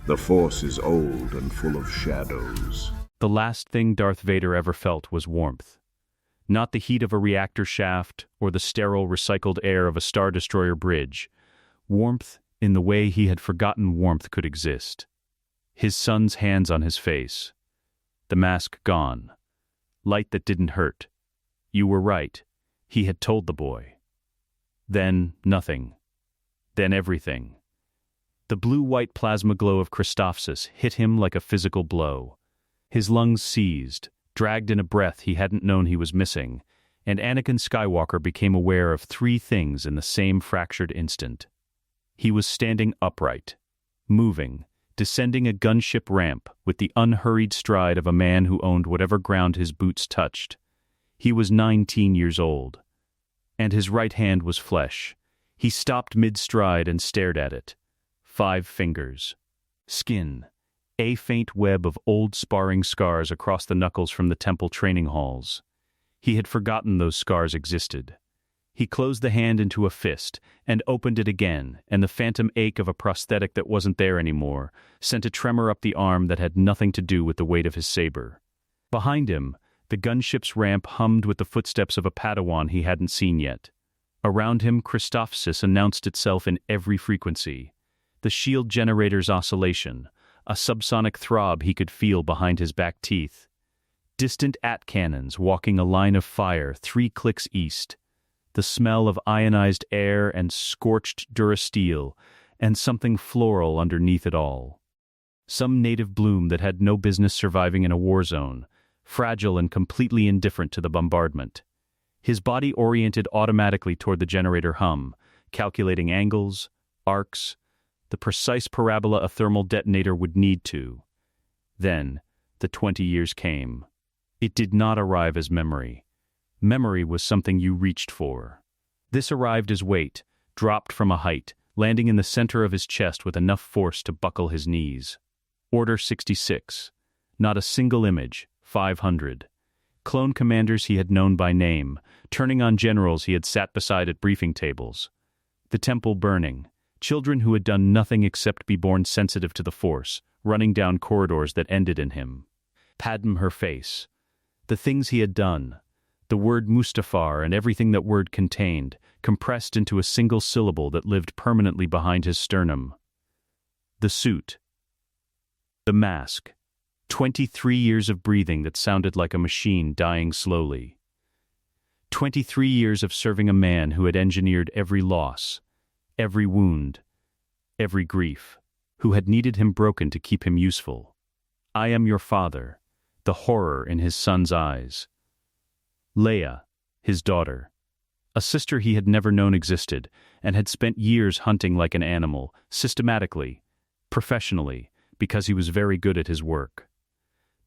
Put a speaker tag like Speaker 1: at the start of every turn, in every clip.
Speaker 1: The Force is old and full of shadows.
Speaker 2: The last thing Darth Vader ever felt was warmth. Not the heat of a reactor shaft or the sterile recycled air of a Star Destroyer bridge. Warmth in the way he had forgotten warmth could exist. His son's hands on his face. The mask gone. Light that didn't hurt. You were right. He had told the boy. Then nothing. Then everything. The blue-white plasma glow of Christophsis hit him like a physical blow. His lungs seized, dragged in a breath he hadn't known he was missing, and Anakin Skywalker became aware of three things in the same fractured instant. He was standing upright, moving, descending a gunship ramp with the unhurried stride of a man who owned whatever ground his boots touched. He was 19 years old, and his right hand was flesh. He stopped mid-stride and stared at it. 5 fingers. Skin. A faint web of old sparring scars across the knuckles from the temple training halls. He had forgotten those scars existed. He closed the hand into a fist and opened it again, and the phantom ache of a prosthetic that wasn't there anymore sent a tremor up the arm that had nothing to do with the weight of his saber. Behind him, the gunship's ramp hummed with the footsteps of a Padawan he hadn't seen yet. Around him, Christophsis announced itself in every frequency. The shield generator's oscillation, a subsonic throb he could feel behind his back teeth. Distant AT-cannons walking a line of fire 3 clicks east. The smell of ionized air and scorched durasteel, and something floral underneath it all. Some native bloom that had no business surviving in a war zone, fragile and completely indifferent to the bombardment. His body oriented automatically toward the generator hum, calculating angles, arcs, the precise parabola a thermal detonator would need to. Then, the 20 years came. It did not arrive as memory. Memory was something you reached for. This arrived as weight, dropped from a height, landing in the center of his chest with enough force to buckle his knees. Order 66. Not a single image. 500. Clone commanders he had known by name, turning on generals he had sat beside at briefing tables. The temple burning. Children who had done nothing except be born sensitive to the Force, running down corridors that ended in him. Padme her face. The things he had done. The word Mustafar and everything that word contained, compressed into a single syllable that lived permanently behind his sternum. The suit. The mask. 23 years of breathing that sounded like a machine dying slowly. 23 years of serving a man who had engineered every loss, every wound, every grief, who had needed him broken to keep him useful. I am your father, the horror in his son's eyes. Leia, his daughter. A sister he had never known existed, and had spent years hunting like an animal, systematically, professionally, because he was very good at his work.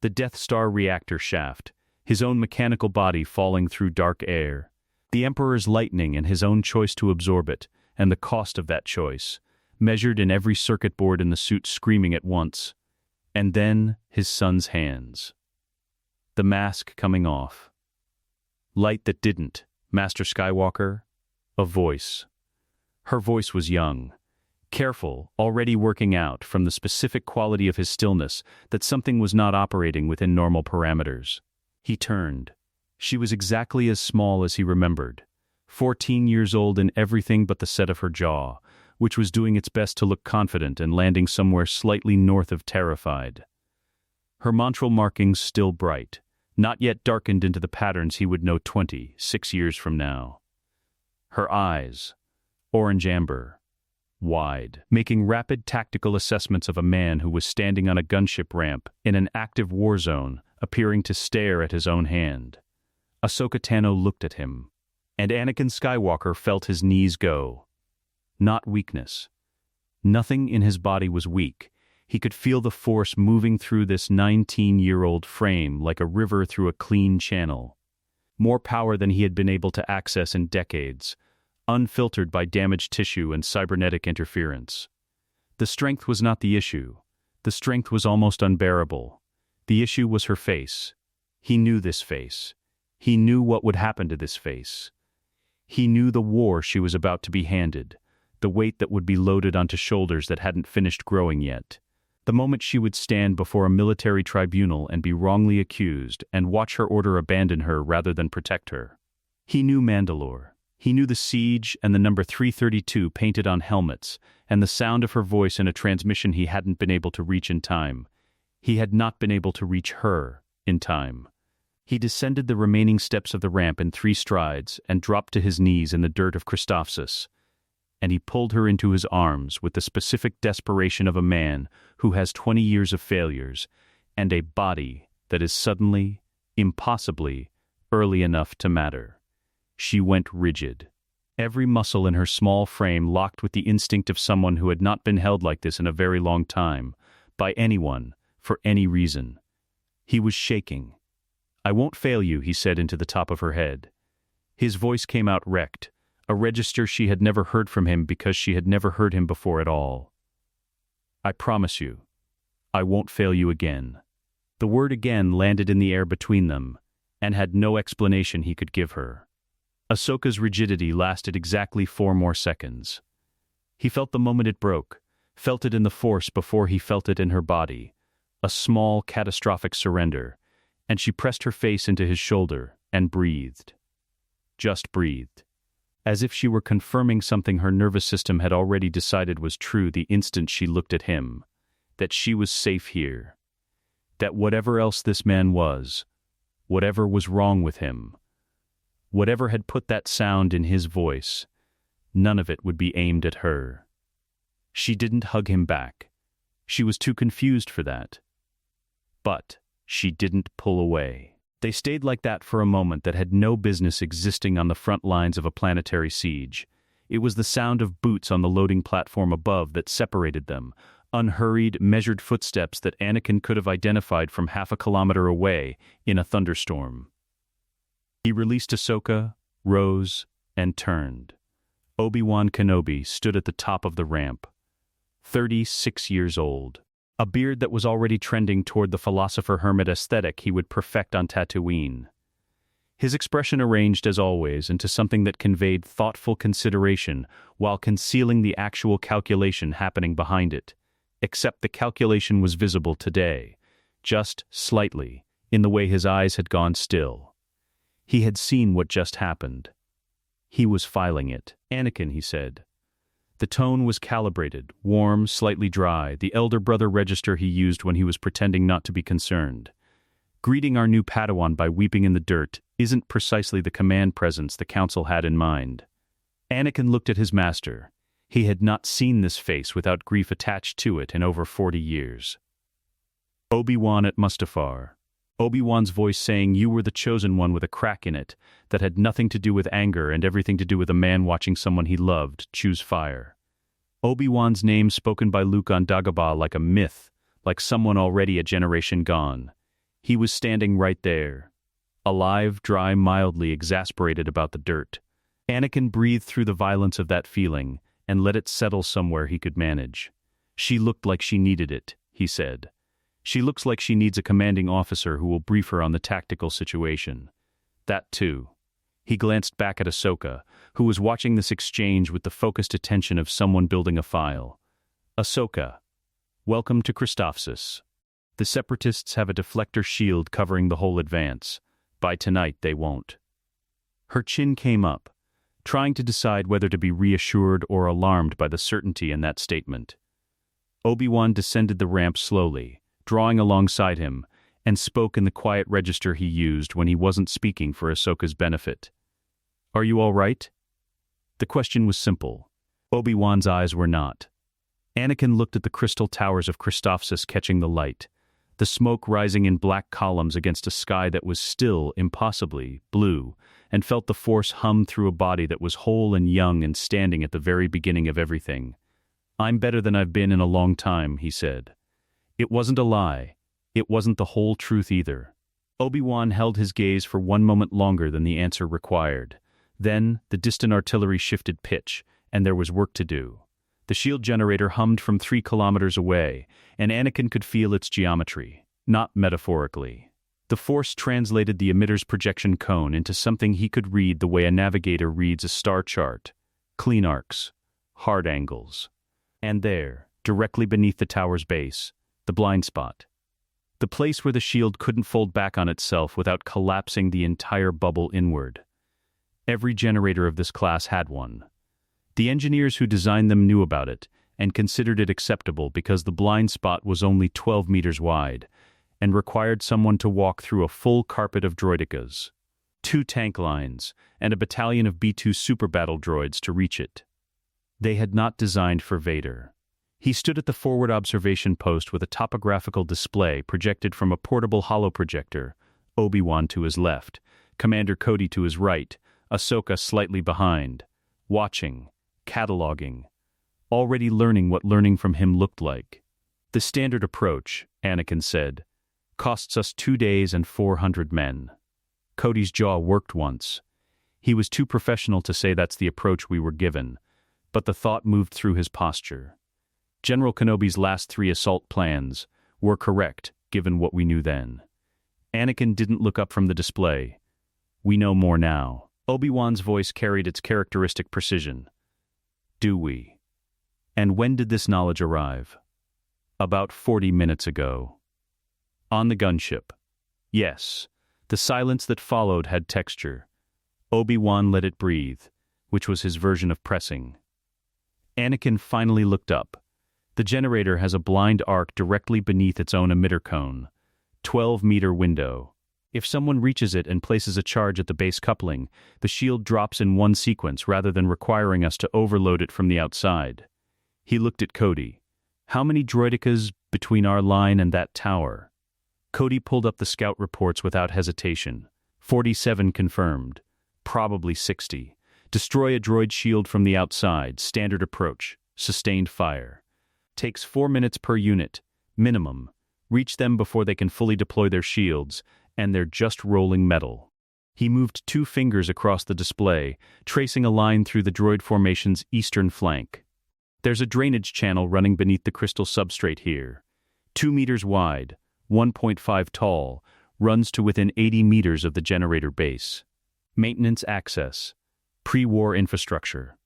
Speaker 2: The Death Star reactor shaft, his own mechanical body falling through dark air. The Emperor's lightning and his own choice to absorb it, and the cost of that choice, measured in every circuit board in the suit screaming at once. And then his son's hands. The mask coming off. Light that didn't. Master Skywalker. A voice. Her voice was young. Careful, already working out, from the specific quality of his stillness, that something was not operating within normal parameters. He turned. She was exactly as small as he remembered. 14 years old in everything but the set of her jaw, which was doing its best to look confident and landing somewhere slightly north of terrified. Her montral markings still bright, not yet darkened into the patterns he would know 26 years from now. Her eyes, orange amber, wide, making rapid tactical assessments of a man who was standing on a gunship ramp in an active war zone, appearing to stare at his own hand. Ahsoka Tano looked at him, and Anakin Skywalker felt his knees go. Not weakness. Nothing in his body was weak. He could feel the Force moving through this 19-year-old frame like a river through a clean channel. More power than he had been able to access in decades, unfiltered by damaged tissue and cybernetic interference. The strength was not the issue. The strength was almost unbearable. The issue was her face. He knew this face. He knew what would happen to this face. He knew the war she was about to be handed, the weight that would be loaded onto shoulders that hadn't finished growing yet. The moment she would stand before a military tribunal and be wrongly accused and watch her order abandon her rather than protect her. He knew Mandalore. He knew the siege and the number 332 painted on helmets, and the sound of her voice in a transmission he hadn't been able to reach in time. He had not been able to reach her in time. He descended the remaining steps of the ramp in 3 strides and dropped to his knees in the dirt of Christophsis. And he pulled her into his arms with the specific desperation of a man who has 20 years of failures and a body that is suddenly, impossibly, early enough to matter. She went rigid. Every muscle in her small frame locked with the instinct of someone who had not been held like this in a very long time, by anyone, for any reason. He was shaking. "I won't fail you," he said into the top of her head. His voice came out wrecked, a register she had never heard from him because she had never heard him before at all. "I promise you, I won't fail you again." The word again landed in the air between them, and had no explanation he could give her. Ahsoka's rigidity lasted exactly 4 more seconds. He felt the moment it broke, felt it in the Force before he felt it in her body, a small, catastrophic surrender, and she pressed her face into his shoulder and breathed. Just breathed. As if she were confirming something her nervous system had already decided was true the instant she looked at him, that she was safe here. That whatever else this man was, whatever was wrong with him, whatever had put that sound in his voice, none of it would be aimed at her. She didn't hug him back. She was too confused for that. But she didn't pull away. They stayed like that for a moment that had no business existing on the front lines of a planetary siege. It was the sound of boots on the loading platform above that separated them, unhurried, measured footsteps that Anakin could have identified from half a kilometer away in a thunderstorm. He released Ahsoka, rose, and turned. Obi-Wan Kenobi stood at the top of the ramp, 36 years old. A beard that was already trending toward the philosopher-hermit aesthetic he would perfect on Tatooine. His expression arranged as always into something that conveyed thoughtful consideration while concealing the actual calculation happening behind it, except the calculation was visible today, just slightly, in the way his eyes had gone still. He had seen what just happened. He was filing it. "Anakin," he said. The tone was calibrated, warm, slightly dry, the elder brother register he used when he was pretending not to be concerned. Greeting our new Padawan by weeping in the dirt isn't precisely the command presence the Council had in mind. Anakin looked at his master. He had not seen this face without grief attached to it in over 40 years. "Obi-Wan at Mustafar." Obi-Wan's voice saying you were the chosen one with a crack in it, that had nothing to do with anger and everything to do with a man watching someone he loved choose fire. Obi-Wan's name spoken by Luke on Dagobah like a myth, like someone already a generation gone. He was standing right there. Alive, dry, mildly exasperated about the dirt. Anakin breathed through the violence of that feeling, and let it settle somewhere he could manage. "She looked like she needed it," he said. "She looks like she needs a commanding officer who will brief her on the tactical situation." That too. He glanced back at Ahsoka, who was watching this exchange with the focused attention of someone building a file. "Ahsoka, welcome to Christophsis. The Separatists have a deflector shield covering the whole advance. By tonight they won't." Her chin came up, trying to decide whether to be reassured or alarmed by the certainty in that statement. Obi-Wan descended the ramp slowly, drawing alongside him, and spoke in the quiet register he used when he wasn't speaking for Ahsoka's benefit. "Are you all right?" The question was simple. Obi-Wan's eyes were not. Anakin looked at the crystal towers of Christophsis catching the light, the smoke rising in black columns against a sky that was still, impossibly, blue, and felt the Force hum through a body that was whole and young and standing at the very beginning of everything. "I'm better than I've been in a long time," he said. It wasn't a lie. It wasn't the whole truth either. Obi-Wan held his gaze for 1 moment longer than the answer required. Then, the distant artillery shifted pitch, and there was work to do. The shield generator hummed from 3 kilometers away, and Anakin could feel its geometry, not metaphorically. The Force translated the emitter's projection cone into something he could read the way a navigator reads a star chart. Clean arcs, hard angles. And there, directly beneath the tower's base, the blind spot. The place where the shield couldn't fold back on itself without collapsing the entire bubble inward. Every generator of this class had one. The engineers who designed them knew about it and considered it acceptable because the blind spot was only 12 meters wide and required someone to walk through a full carpet of droidicas, 2 tank lines, and a battalion of B-2 super battle droids to reach it. They had not designed for Vader. He stood at the forward observation post with a topographical display projected from a portable holoprojector, Obi-Wan to his left, Commander Cody to his right, Ahsoka slightly behind, watching, cataloging, already learning what learning from him looked like. The standard approach, Anakin said, costs us 2 days and 400 men. Cody's jaw worked once. He was too professional to say that's the approach we were given, but the thought moved through his posture. General Kenobi's last 3 assault plans were correct, given what we knew then. Anakin didn't look up from the display. We know more now. Obi-Wan's voice carried its characteristic precision. Do we? And when did this knowledge arrive? About 40 minutes ago. On the gunship. Yes, the silence that followed had texture. Obi-Wan let it breathe, which was his version of pressing. Anakin finally looked up. The generator has a blind arc directly beneath its own emitter cone. 12-meter window. If someone reaches it and places a charge at the base coupling, the shield drops in one sequence rather than requiring us to overload it from the outside. He looked at Cody. How many droidicas between our line and that tower? Cody pulled up the scout reports without hesitation. 47 confirmed. Probably 60. Destroy a droid shield from the outside, standard approach, sustained fire. Takes 4 minutes per unit, minimum. Reach them before they can fully deploy their shields, and they're just rolling metal. He moved 2 fingers across the display, tracing a line through the droid formation's eastern flank. There's a drainage channel running beneath the crystal substrate here. 2 meters wide, 1.5 tall, runs to within 80 meters of the generator base. Maintenance access. Pre-war infrastructure.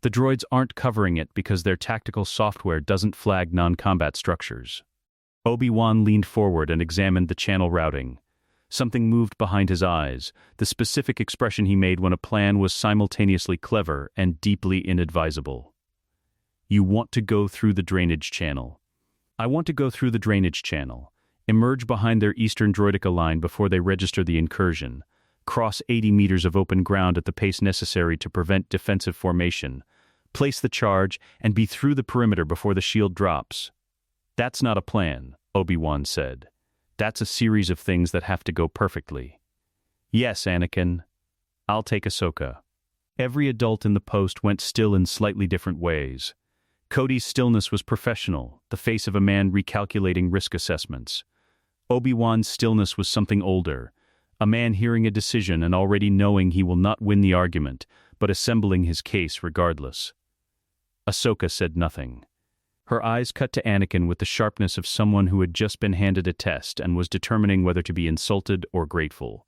Speaker 2: The droids aren't covering it because their tactical software doesn't flag non-combat structures. Obi-Wan leaned forward and examined the channel routing. Something moved behind his eyes, the specific expression he made when a plan was simultaneously clever and deeply inadvisable. You want to go through the drainage channel. I want to go through the drainage channel, emerge behind their eastern droidica line before they register the incursion, cross 80 meters of open ground at the pace necessary to prevent defensive formation, place the charge, and be through the perimeter before the shield drops. That's not a plan, Obi-Wan said. That's a series of things that have to go perfectly. Yes, Anakin. I'll take Ahsoka. Every adult in the post went still in slightly different ways. Cody's stillness was professional, the face of a man recalculating risk assessments. Obi-Wan's stillness was something older, a man hearing a decision and already knowing he will not win the argument, but assembling his case regardless. Ahsoka said nothing. Her eyes cut to Anakin with the sharpness of someone who had just been handed a test and was determining whether to be insulted or grateful.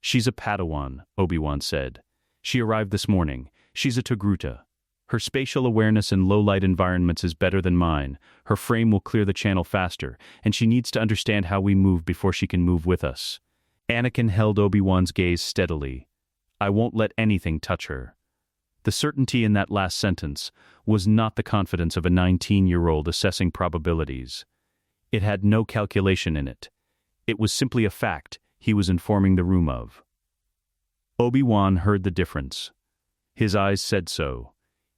Speaker 2: She's a Padawan, Obi-Wan said. She arrived this morning. She's a Togruta. Her spatial awareness in low-light environments is better than mine. Her frame will clear the channel faster, and she needs to understand how we move before she can move with us. Anakin held Obi-Wan's gaze steadily. I won't let anything touch her. The certainty in that last sentence was not the confidence of a 19-year-old assessing probabilities. It had no calculation in it. It was simply a fact he was informing the room of. Obi-Wan heard the difference. His eyes said so,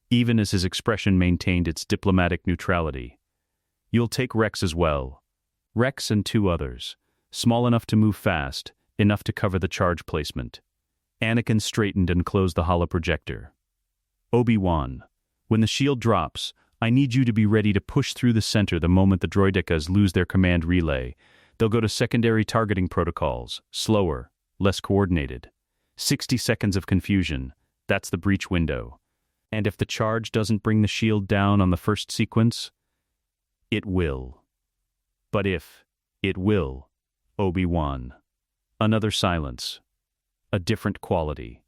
Speaker 2: even as his expression maintained its diplomatic neutrality. You'll take Rex as well. Rex and 2 others, small enough to move fast, enough to cover the charge placement. Anakin straightened and closed the holoprojector. Obi-Wan, when the shield drops, I need you to be ready to push through the center the moment the droidicas lose their command relay. They'll go to secondary targeting protocols, slower, less coordinated. 60 seconds of confusion, that's the breach window. And if the charge doesn't bring the shield down on the first sequence, it will. But if it will, Obi-Wan. Another silence. A different quality.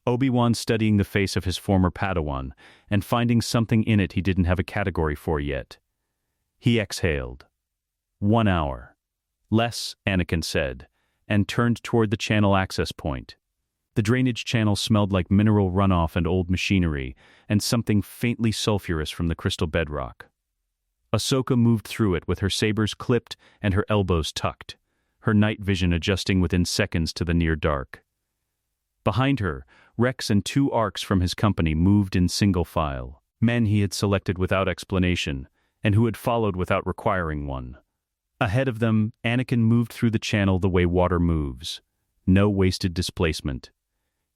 Speaker 2: Obi-Wan studying the face of his former Padawan and finding something in it he didn't have a category for yet. He exhaled. 1 hour. Less, Anakin said, and turned toward the channel access point. The drainage channel smelled like mineral runoff and old machinery, and something faintly sulfurous from the crystal bedrock. Ahsoka moved through it with her sabers clipped and her elbows tucked, her night vision adjusting within seconds to the near dark. Behind her, Rex and 2 arcs from his company moved in single file, men he had selected without explanation, and who had followed without requiring one. Ahead of them, Anakin moved through the channel the way water moves. No wasted displacement.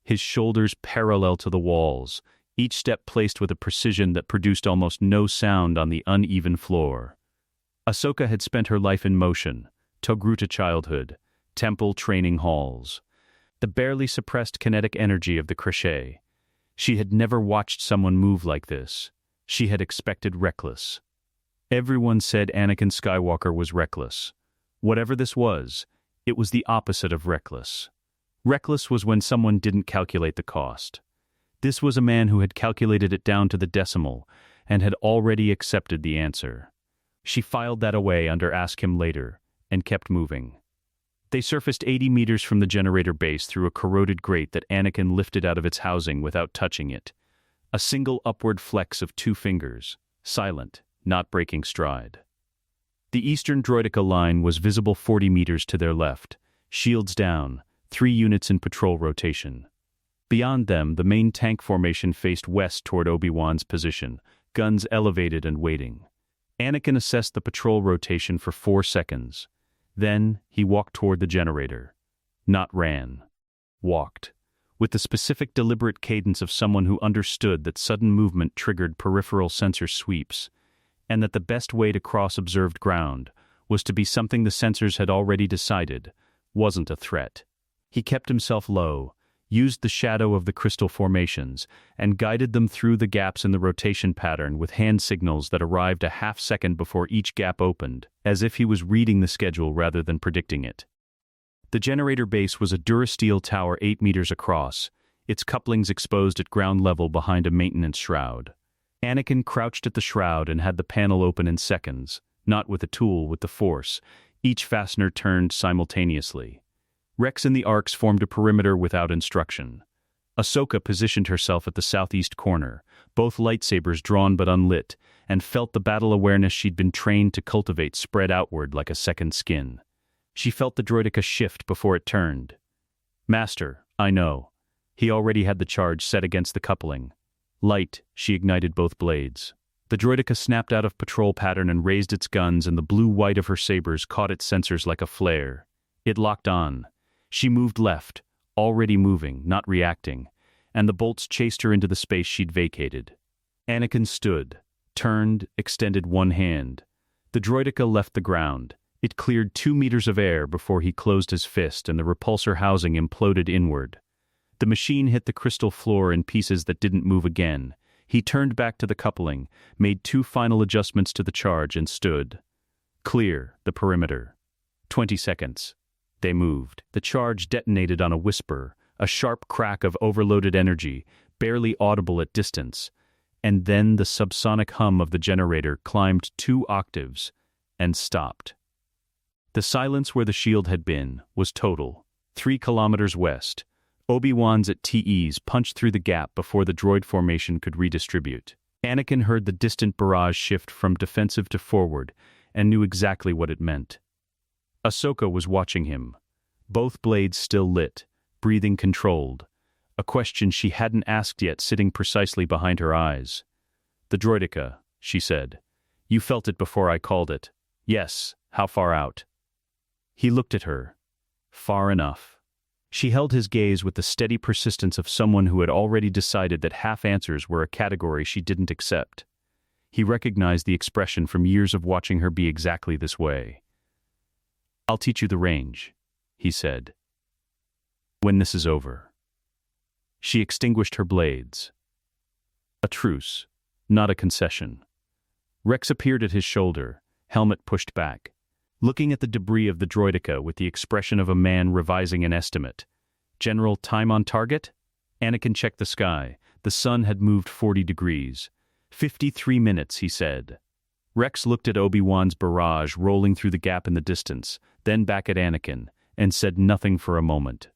Speaker 2: His shoulders parallel to the walls, each step placed with a precision that produced almost no sound on the uneven floor. Ahsoka had spent her life in motion, Togruta childhood, temple training halls. The barely suppressed kinetic energy of the crochet. She had never watched someone move like this. She had expected reckless. Everyone said Anakin Skywalker was reckless. Whatever this was, it was the opposite of reckless. Reckless was when someone didn't calculate the cost. This was a man who had calculated it down to the decimal and had already accepted the answer. She filed that away under "ask him later" and kept moving. They surfaced 80 meters from the generator base through a corroded grate that Anakin lifted out of its housing without touching it. A single upward flex of 2 fingers, silent, not breaking stride. The eastern droideka line was visible 40 meters to their left, shields down, 3 units in patrol rotation. Beyond them, the main tank formation faced west toward Obi-Wan's position, guns elevated and waiting. Anakin assessed the patrol rotation for 4 seconds. Then, he walked toward the generator. Not ran. Walked. With the specific deliberate cadence of someone who understood that sudden movement triggered peripheral sensor sweeps, and that the best way to cross observed ground was to be something the sensors had already decided wasn't a threat. He kept himself low, used the shadow of the crystal formations, and guided them through the gaps in the rotation pattern with hand signals that arrived a half-second before each gap opened, as if he was reading the schedule rather than predicting it. The generator base was a durasteel tower 8 meters across, its couplings exposed at ground level behind a maintenance shroud. Anakin crouched at the shroud and had the panel open in seconds, not with a tool, with the Force. Each fastener turned simultaneously. Rex and the arcs formed a perimeter without instruction. Ahsoka positioned herself at the southeast corner, both lightsabers drawn but unlit, and felt the battle awareness she'd been trained to cultivate spread outward like a second skin. She felt the droideka shift before it turned. "Master, I know." He already had the charge set against the coupling. Light, she ignited both blades. The droideka snapped out of patrol pattern and raised its guns, and the blue-white of her sabers caught its sensors like a flare. It locked on. She moved left, already moving, not reacting, and the bolts chased her into the space she'd vacated. Anakin stood, turned, extended one hand. The droideka left the ground. It cleared 2 meters of air before he closed his fist, and the repulsor housing imploded inward. The machine hit the crystal floor in pieces that didn't move again. He turned back to the coupling, made 2 final adjustments to the charge, and stood. Clear, the perimeter. 20 seconds. They moved. The charge detonated on a whisper, a sharp crack of overloaded energy, barely audible at distance, and then the subsonic hum of the generator climbed 2 octaves and stopped. The silence where the shield had been was total. 3 kilometers west. Obi-Wan's at TEs punched through the gap before the droid formation could redistribute. Anakin heard the distant barrage shift from defensive to forward and knew exactly what it meant. Ahsoka was watching him, both blades still lit, breathing controlled, a question she hadn't asked yet sitting precisely behind her eyes. "The droideka," she said. "You felt it before I called it." "Yes, how far out?" He looked at her. "Far enough." She held his gaze with the steady persistence of someone who had already decided that half-answers were a category she didn't accept. He recognized the expression from years of watching her be exactly this way. "I'll teach you the range," he said. "When this is over." She extinguished her blades. A truce, not a concession. Rex appeared at his shoulder, helmet pushed back, looking at the debris of the droideka with the expression of a man revising an estimate. "General, time on target?" Anakin checked the sky. The sun had moved 40 degrees. 53 minutes, he said. Rex looked at Obi-Wan's barrage rolling through the gap in the distance, then back at Anakin, and said nothing for a moment.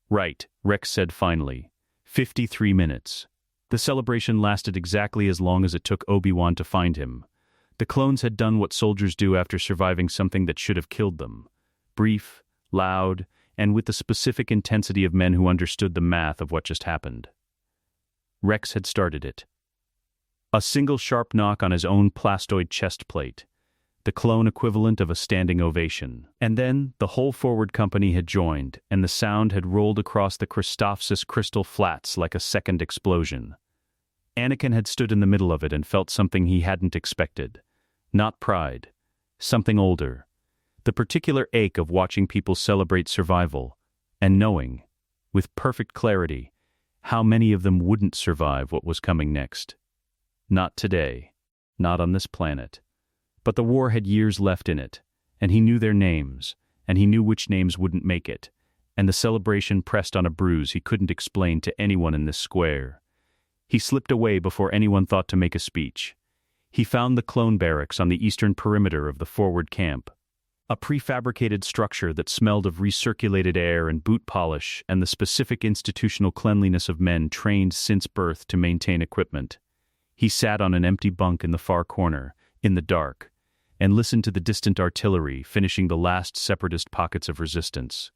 Speaker 2: "Right," Rex said finally. 53 minutes. The celebration lasted exactly as long as it took Obi-Wan to find him. The clones had done what soldiers do after surviving something that should have killed them. Brief, loud, and with the specific intensity of men who understood the math of what just happened. Rex had started it. A single sharp knock on his own plastoid chest plate, the clone equivalent of a standing ovation. And then, the whole forward company had joined, and the sound had rolled across the Christophsis crystal flats like a second explosion. Anakin had stood in the middle of it and felt something he hadn't expected. Not pride. Something older. The particular ache of watching people celebrate survival, and knowing, with perfect clarity, how many of them wouldn't survive what was coming next. Not today. Not on this planet. But the war had years left in it, and he knew their names, and he knew which names wouldn't make it, and the celebration pressed on a bruise he couldn't explain to anyone in this square. He slipped away before anyone thought to make a speech. He found the clone barracks on the eastern perimeter of the forward camp. A prefabricated structure that smelled of recirculated air and boot polish and the specific institutional cleanliness of men trained since birth to maintain equipment. He sat on an empty bunk in the far corner, in the dark, and listened to the distant artillery finishing the last separatist pockets of resistance.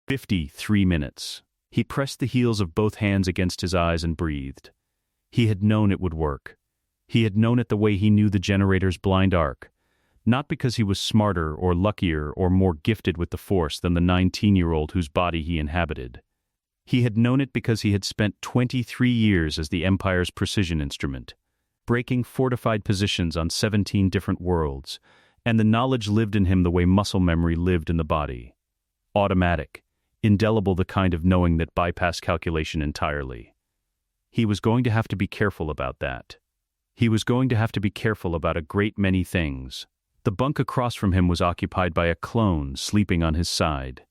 Speaker 2: 53 minutes. He pressed the heels of both hands against his eyes and breathed. He had known it would work. He had known it the way he knew the generator's blind arc, not because he was smarter or luckier or more gifted with the Force than the 19-year-old whose body he inhabited. He had known it because he had spent 23 years as the Empire's precision instrument, breaking fortified positions on 17 different worlds, and the knowledge lived in him the way muscle memory lived in the body. Automatic, indelible, the kind of knowing that bypassed calculation entirely. He was going to have to be careful about that. He was going to have to be careful about a great many things. The bunk across from him was occupied by a clone sleeping on his side.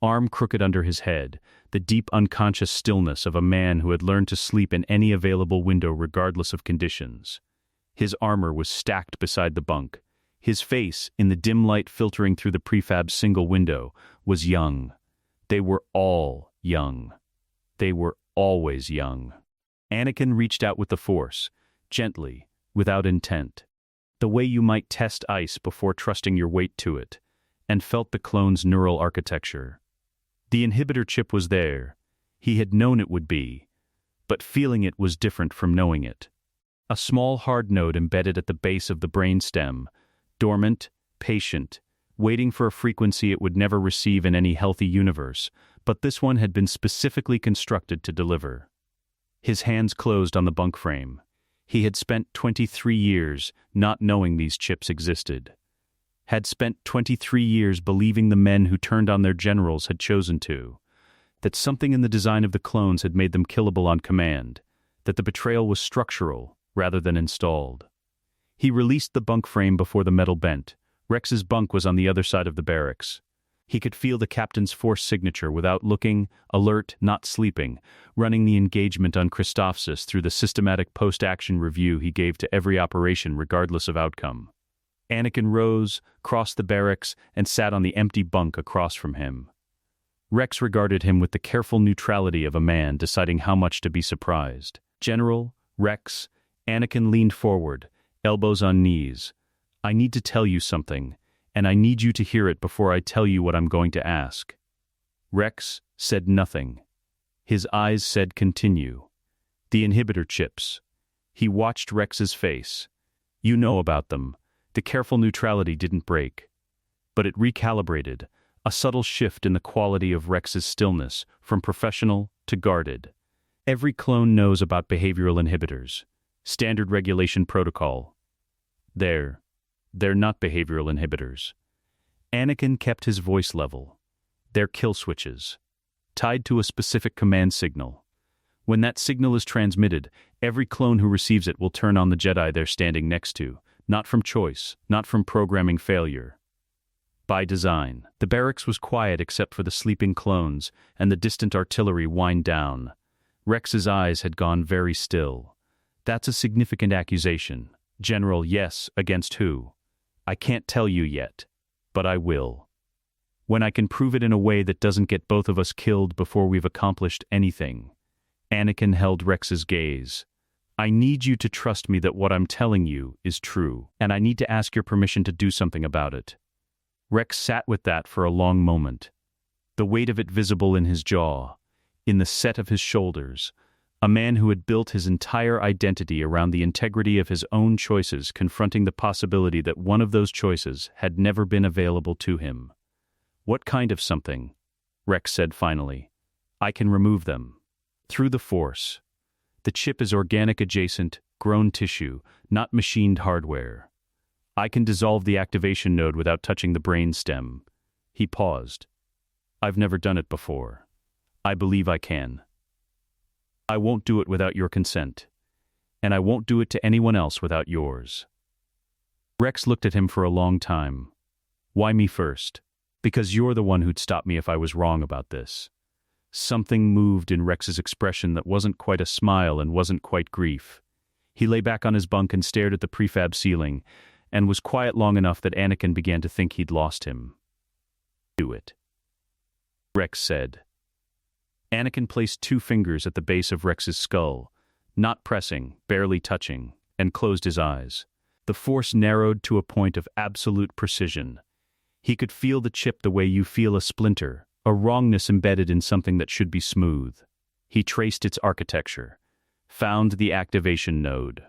Speaker 2: Arm crooked under his head, the deep unconscious stillness of a man who had learned to sleep in any available window regardless of conditions. His armor was stacked beside the bunk. His face, in the dim light filtering through the prefab single window, was young. They were all young. They were always young. Anakin reached out with the Force, gently, without intent, the way you might test ice before trusting your weight to it, and felt the clone's neural architecture. The inhibitor chip was there. He had known it would be, but feeling it was different from knowing it. A small hard node embedded at the base of the brainstem, dormant, patient, waiting for a frequency it would never receive in any healthy universe, but this one had been specifically constructed to deliver. His hands closed on the bunk frame. He had spent 23 years not knowing these chips existed. Had spent 23 years believing the men who turned on their generals had chosen to, that something in the design of the clones had made them killable on command, that the betrayal was structural rather than installed. He released the bunk frame before the metal bent. Rex's bunk was on the other side of the barracks. He could feel the captain's Force signature without looking, alert, not sleeping, running the engagement on Christophsis through the systematic post-action review he gave to every operation regardless of outcome. Anakin rose, crossed the barracks, and sat on the empty bunk across from him. Rex regarded him with the careful neutrality of a man deciding how much to be surprised. General, Rex, Anakin leaned forward, elbows on knees. "I need to tell you something, and I need you to hear it before I tell you what I'm going to ask." Rex said nothing. His eyes said continue. The inhibitor chips. He watched Rex's face. "You know about them." The careful neutrality didn't break. But it recalibrated, a subtle shift in the quality of Rex's stillness, from professional to guarded. Every clone knows about behavioral inhibitors. Standard regulation protocol. They're not behavioral inhibitors. Anakin kept his voice level. They're kill switches, tied to a specific command signal. When that signal is transmitted, every clone who receives it will turn on the Jedi they're standing next to. Not from choice, not from programming failure. By design. The barracks was quiet except for the sleeping clones, and the distant artillery whined down. Rex's eyes had gone very still. That's a significant accusation. General, yes, against who? I can't tell you yet, but I will. When I can prove it in a way that doesn't get both of us killed before we've accomplished anything. Anakin held Rex's gaze. I need you to trust me that what I'm telling you is true, and I need to ask your permission to do something about it. Rex sat with that for a long moment, the weight of it visible in his jaw, in the set of his shoulders, a man who had built his entire identity around the integrity of his own choices, confronting the possibility that one of those choices had never been available to him. What kind of something? Rex said finally. I can remove them. Through the Force. The chip is organic adjacent, grown tissue, not machined hardware. I can dissolve the activation node without touching the brain stem. He paused. I've never done it before. I believe I can. I won't do it without your consent. And I won't do it to anyone else without yours. Rex looked at him for a long time. Why me first? Because you're the one who'd stop me if I was wrong about this. Something moved in Rex's expression that wasn't quite a smile and wasn't quite grief. He lay back on his bunk and stared at the prefab ceiling, and was quiet long enough that Anakin began to think he'd lost him. Do it, Rex said. Anakin placed 2 fingers at the base of Rex's skull, not pressing, barely touching, and closed his eyes. The Force narrowed to a point of absolute precision. He could feel the chip the way you feel a splinter, a wrongness embedded in something that should be smooth. He traced its architecture, found the activation node.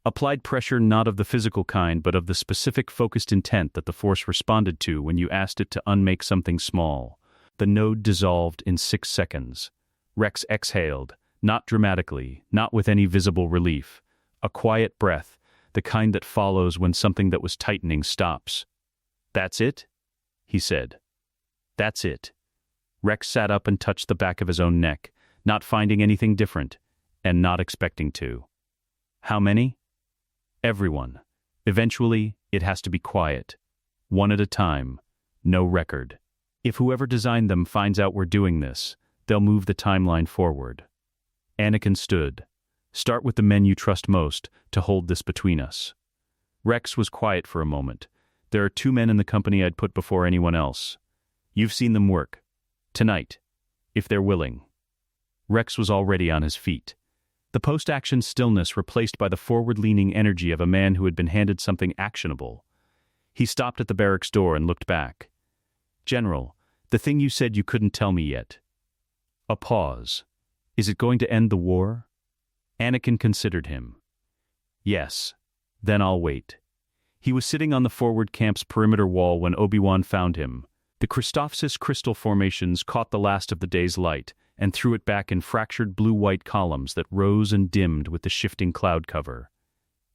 Speaker 2: Applied pressure not of the physical kind but of the specific focused intent that the Force responded to when you asked it to unmake something small. The node dissolved in 6 seconds. Rex exhaled, not dramatically, not with any visible relief. A quiet breath, the kind that follows when something that was tightening stops. That's it? He said. That's it. Rex sat up and touched the back of his own neck, not finding anything different, and not expecting to. How many? Everyone. Eventually, it has to be quiet. One at a time. No record. If whoever designed them finds out we're doing this, they'll move the timeline forward. Anakin stood. Start with the men you trust most to hold this between us. Rex was quiet for a moment. There are 2 men in the company I'd put before anyone else. You've seen them work. Tonight. If they're willing. Rex was already on his feet. The post-action stillness replaced by the forward-leaning energy of a man who had been handed something actionable. He stopped at the barracks door and looked back. General, the thing you said you couldn't tell me yet. A pause. Is it going to end the war? Anakin considered him. Yes. Then I'll wait. He was sitting on the forward camp's perimeter wall when Obi-Wan found him. The Christophsis crystal formations caught the last of the day's light and threw it back in fractured blue-white columns that rose and dimmed with the shifting cloud cover.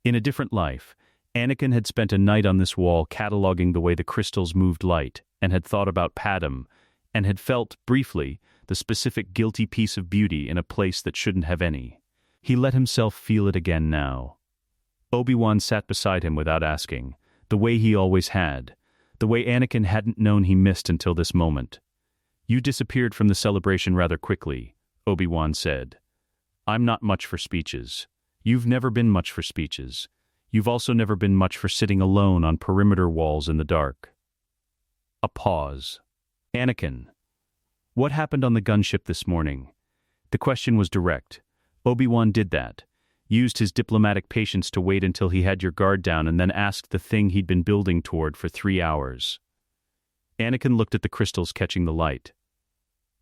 Speaker 2: In a different life, Anakin had spent a night on this wall cataloging the way the crystals moved light, and had thought about Padam, and had felt, briefly, the specific guilty piece of beauty in a place that shouldn't have any. He let himself feel it again now. Obi-Wan sat beside him without asking, the way he always had, the way Anakin hadn't known he missed until this moment. You disappeared from the celebration rather quickly, Obi-Wan said. I'm not much for speeches. You've never been much for speeches. You've also never been much for sitting alone on perimeter walls in the dark. A pause. Anakin. What happened on the gunship this morning? The question was direct. Obi-Wan did that. Used his diplomatic patience to wait until he had your guard down and then asked the thing he'd been building toward for 3 hours. Anakin looked at the crystals catching the light.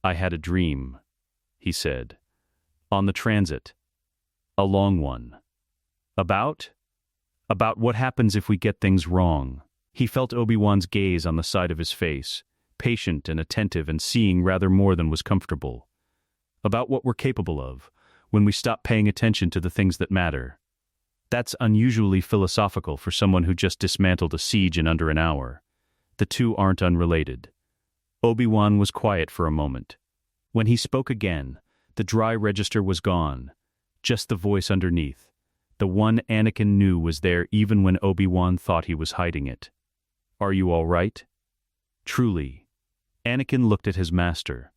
Speaker 2: I had a dream, he said. On the transit. A long one. About what happens if we get things wrong. He felt Obi-Wan's gaze on the side of his face, patient and attentive and seeing rather more than was comfortable. About what we're capable of, when we stop paying attention to the things that matter. That's unusually philosophical for someone who just dismantled a siege in under an hour. The two aren't unrelated. Obi-Wan was quiet for a moment. When he spoke again, the dry register was gone, just the voice underneath, the one Anakin knew was there even when Obi-Wan thought he was hiding it. Are you all right? Truly. Anakin looked at his master.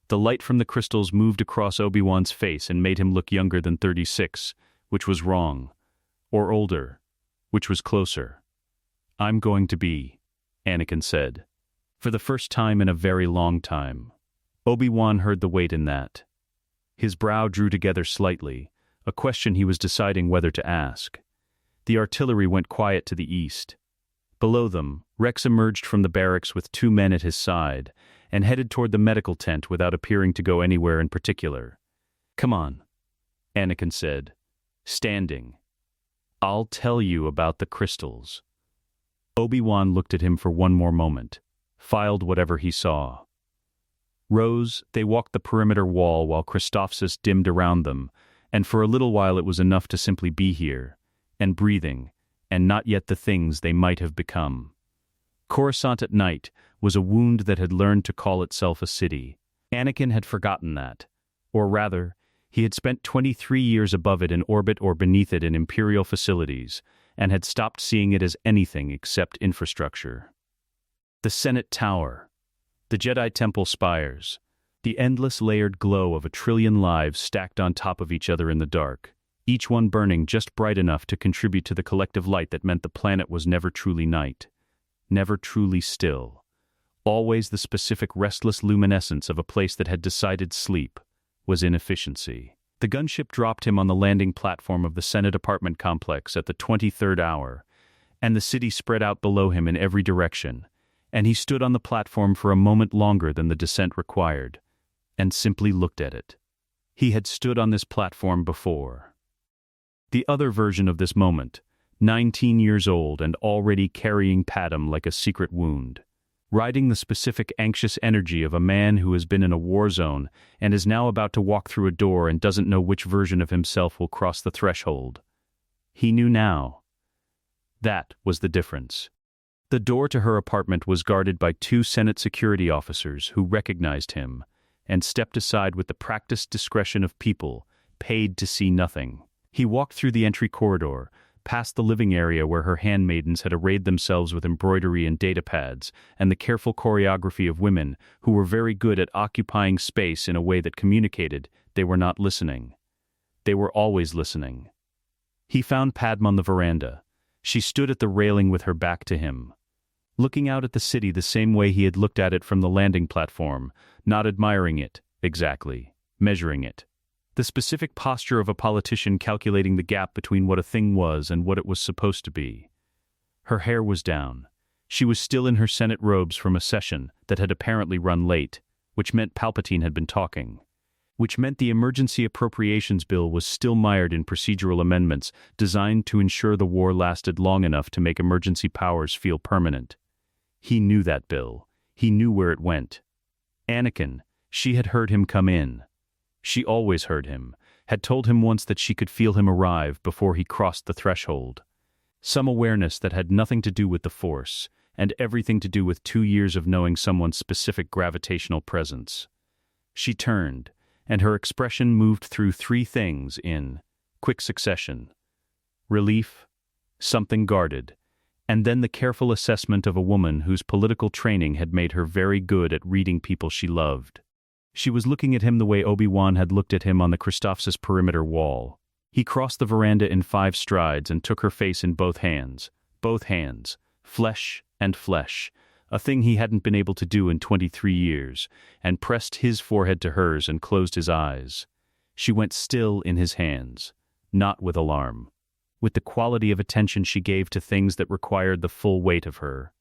Speaker 2: The light from the crystals moved across Obi-Wan's face and made him look younger than 36, which was wrong. or older, which was closer. I'm going to be, Anakin said. For the first time in a very long time. Obi-Wan heard the weight in that. His brow drew together slightly, a question he was deciding whether to ask. The artillery went quiet to the east. Below them, Rex emerged from the barracks with 2 men at his side, and headed toward the medical tent without appearing to go anywhere in particular. Come on, Anakin said, standing. I'll tell you about the crystals. Obi-Wan looked at him for one more moment, filed whatever he saw. Rose, they walked the perimeter wall while Christophsis dimmed around them, and for a little while it was enough to simply be here, and breathing, and not yet the things they might have become. Coruscant at night was a wound that had learned to call itself a city. Anakin had forgotten that, or rather, he had spent 23 years above it in orbit or beneath it in Imperial facilities, and had stopped seeing it as anything except infrastructure. The Senate Tower, the Jedi Temple spires, the endless layered glow of 1 trillion lives stacked on top of each other in the dark, each one burning just bright enough to contribute to the collective light that meant the planet was never truly night, never truly still, always the specific restless luminescence of a place that had decided sleep was inefficiency. The gunship dropped him on the landing platform of the Senate apartment complex at the 23rd hour, and the city spread out below him in every direction, and he stood on the platform for a moment longer than the descent required, and simply looked at it. He had stood on this platform before. The other version of this moment, 19 years old and already carrying Padam like a secret wound, riding the specific anxious energy of a man who has been in a war zone and is now about to walk through a door and doesn't know which version of himself will cross the threshold. He knew now. That was the difference. The door to her apartment was guarded by 2 Senate security officers who recognized him and stepped aside with the practiced discretion of people paid to see nothing. He walked through the entry corridor, past the living area where her handmaidens had arrayed themselves with embroidery and datapads, and the careful choreography of women who were very good at occupying space in a way that communicated they were not listening. They were always listening. He found Padme on the veranda. She stood at the railing with her back to him, looking out at the city the same way he had looked at it from the landing platform, not admiring it, exactly, measuring it. The specific posture of a politician calculating the gap between what a thing was and what it was supposed to be. Her hair was down. She was still in her Senate robes from a session that had apparently run late, which meant Palpatine had been talking. Which meant the emergency appropriations bill was still mired in procedural amendments designed to ensure the war lasted long enough to make emergency powers feel permanent. He knew that bill. He knew where it went. Anakin, she had heard him come in. She always heard him, had told him once that she could feel him arrive before he crossed the threshold. Some awareness that had nothing to do with the Force, and everything to do with 2 years of knowing someone's specific gravitational presence. She turned, and her expression moved through 3 things in quick succession. Relief, something guarded, and then the careful assessment of a woman whose political training had made her very good at reading people she loved. She was looking at him the way Obi-Wan had looked at him on the Christophsis perimeter wall. He crossed the veranda in 5 strides and took her face in both hands, flesh and flesh, a thing he hadn't been able to do in 23 years, and pressed his forehead to hers and closed his eyes. She went still in his hands, not with alarm, with the quality of attention she gave to things that required the full weight of her.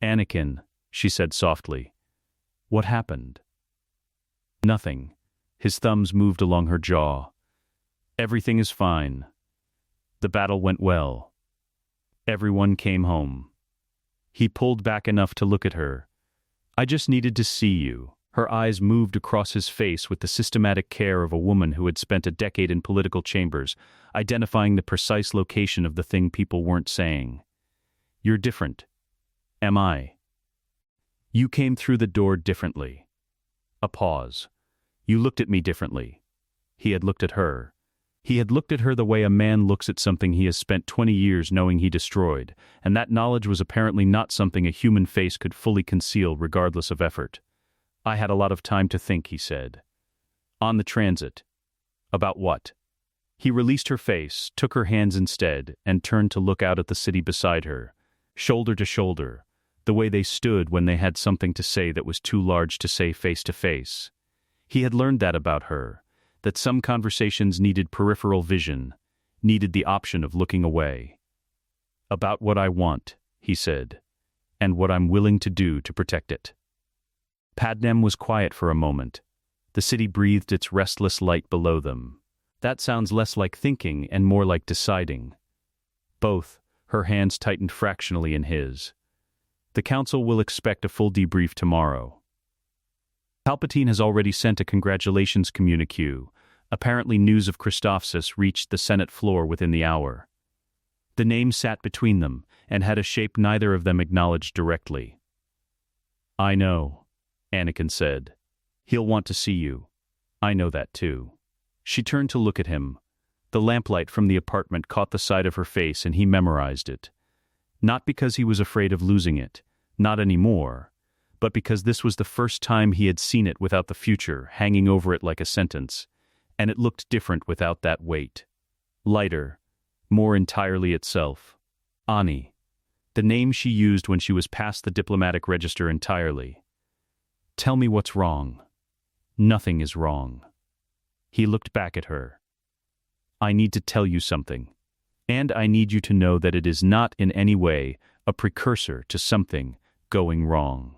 Speaker 2: "Anakin," she said softly. "What happened?" "Nothing." His thumbs moved along her jaw. "Everything is fine. The battle went well. Everyone came home." He pulled back enough to look at her. "I just needed to see you." Her eyes moved across his face with the systematic care of a woman who had spent a decade in political chambers, identifying the precise location of the thing people weren't saying. "You're different. Am I?" "You came through the door differently." A pause. "You looked at me differently." He had looked at her. He had looked at her the way a man looks at something he has spent 20 years knowing he destroyed, and that knowledge was apparently not something a human face could fully conceal regardless of effort. "I had a lot of time to think," he said. "On the transit." "About what?" He released her face, took her hands instead, and turned to look out at the city beside her, shoulder to shoulder, the way they stood when they had something to say that was too large to say face to face. He had learned that about her, that some conversations needed peripheral vision, needed the option of looking away. "About what I want," he said, "and what I'm willing to do to protect it." Padmé was quiet for a moment. The city breathed its restless light below them. That sounds less like thinking and more like deciding. Both, her hands tightened fractionally in his. The council will expect a full debrief tomorrow. Palpatine has already sent a congratulations communique. Apparently news of Christophsis reached the Senate floor within the hour. The name sat between them, and had a shape neither of them acknowledged directly. "I know," Anakin said. "He'll want to see you. I know that too." She turned to look at him. The lamplight from the apartment caught the side of her face and he memorized it. Not because he was afraid of losing it, not anymore, but because this was the first time he had seen it without the future hanging over it like a sentence, and it looked different without that weight. Lighter, more entirely itself. Ani. The name she used when she was past the diplomatic register entirely. "Tell me what's wrong." "Nothing is wrong." He looked back at her. "I need to tell you something, and I need you to know that it is not in any way a precursor to something going wrong."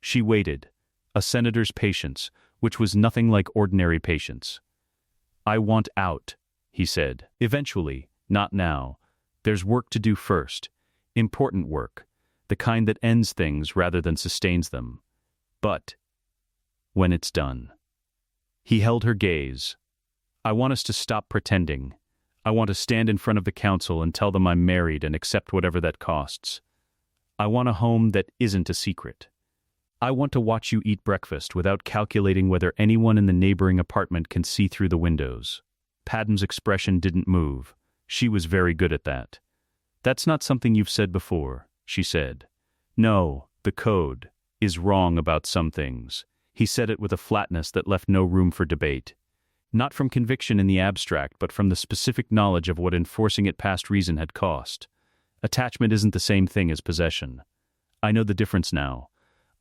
Speaker 2: She waited, a senator's patience, which was nothing like ordinary patience. "I want out," he said. "Eventually, not now. There's work to do first. Important work, the kind that ends things rather than sustains them. But when it's done." He held her gaze. "I want us to stop pretending. I want to stand in front of the council and tell them I'm married and accept whatever that costs. I want a home that isn't a secret. I want to watch you eat breakfast without calculating whether anyone in the neighboring apartment can see through the windows." Padmé's expression didn't move. She was very good at that. "That's not something you've said before," she said. "No, the code is wrong about some things." He said it with a flatness that left no room for debate. Not from conviction in the abstract, but from the specific knowledge of what enforcing it past reason had cost. Attachment isn't the same thing as possession. I know the difference now.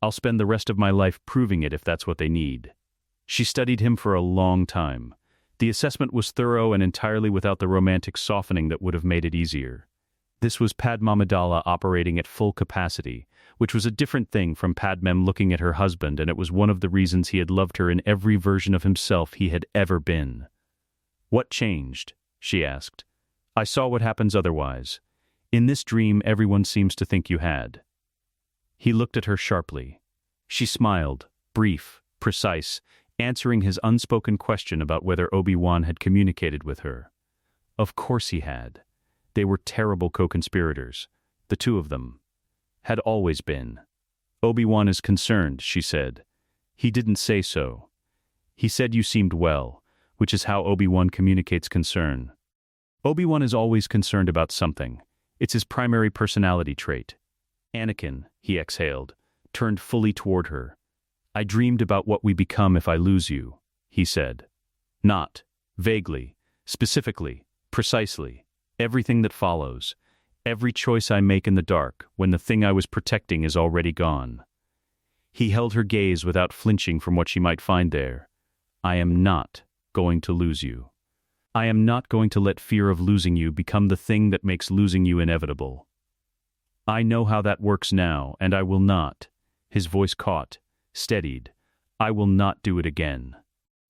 Speaker 2: I'll spend the rest of my life proving it if that's what they need. She studied him for a long time. The assessment was thorough and entirely without the romantic softening that would have made it easier. This was Padmé Amidala operating at full capacity, which was a different thing from Padmé looking at her husband, and it was one of the reasons he had loved her in every version of himself he had ever been. "What changed?" she asked. "I saw what happens otherwise. In this dream everyone seems to think you had." He looked at her sharply. She smiled, brief, precise, answering his unspoken question about whether Obi-Wan had communicated with her. Of course he had. They were terrible co-conspirators, the two of them. Had always been. "Obi-Wan is concerned," she said. "He didn't say so. He said you seemed well, which is how Obi-Wan communicates concern. Obi-Wan is always concerned about something. It's his primary personality trait." "Anakin," he exhaled, turned fully toward her. "I dreamed about what we become if I lose you," he said. "Not vaguely, specifically, precisely. Everything that follows. Every choice I make in the dark, when the thing I was protecting is already gone." He held her gaze without flinching from what she might find there. "I am not going to lose you. I am not going to let fear of losing you become the thing that makes losing you inevitable. I know how that works now, and I will not." His voice caught, steadied. "I will not do it again."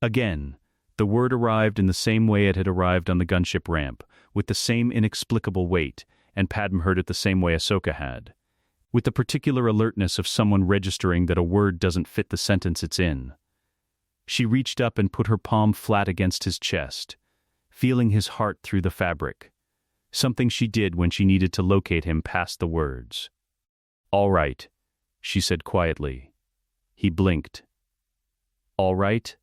Speaker 2: Again, the word arrived in the same way it had arrived on the gunship ramp, with the same inexplicable weight, and Padmé heard it the same way Ahsoka had. With the particular alertness of someone registering that a word doesn't fit the sentence it's in. She reached up and put her palm flat against his chest, feeling his heart through the fabric. Something she did when she needed to locate him past the words. "All right," she said quietly. He blinked. "All right?"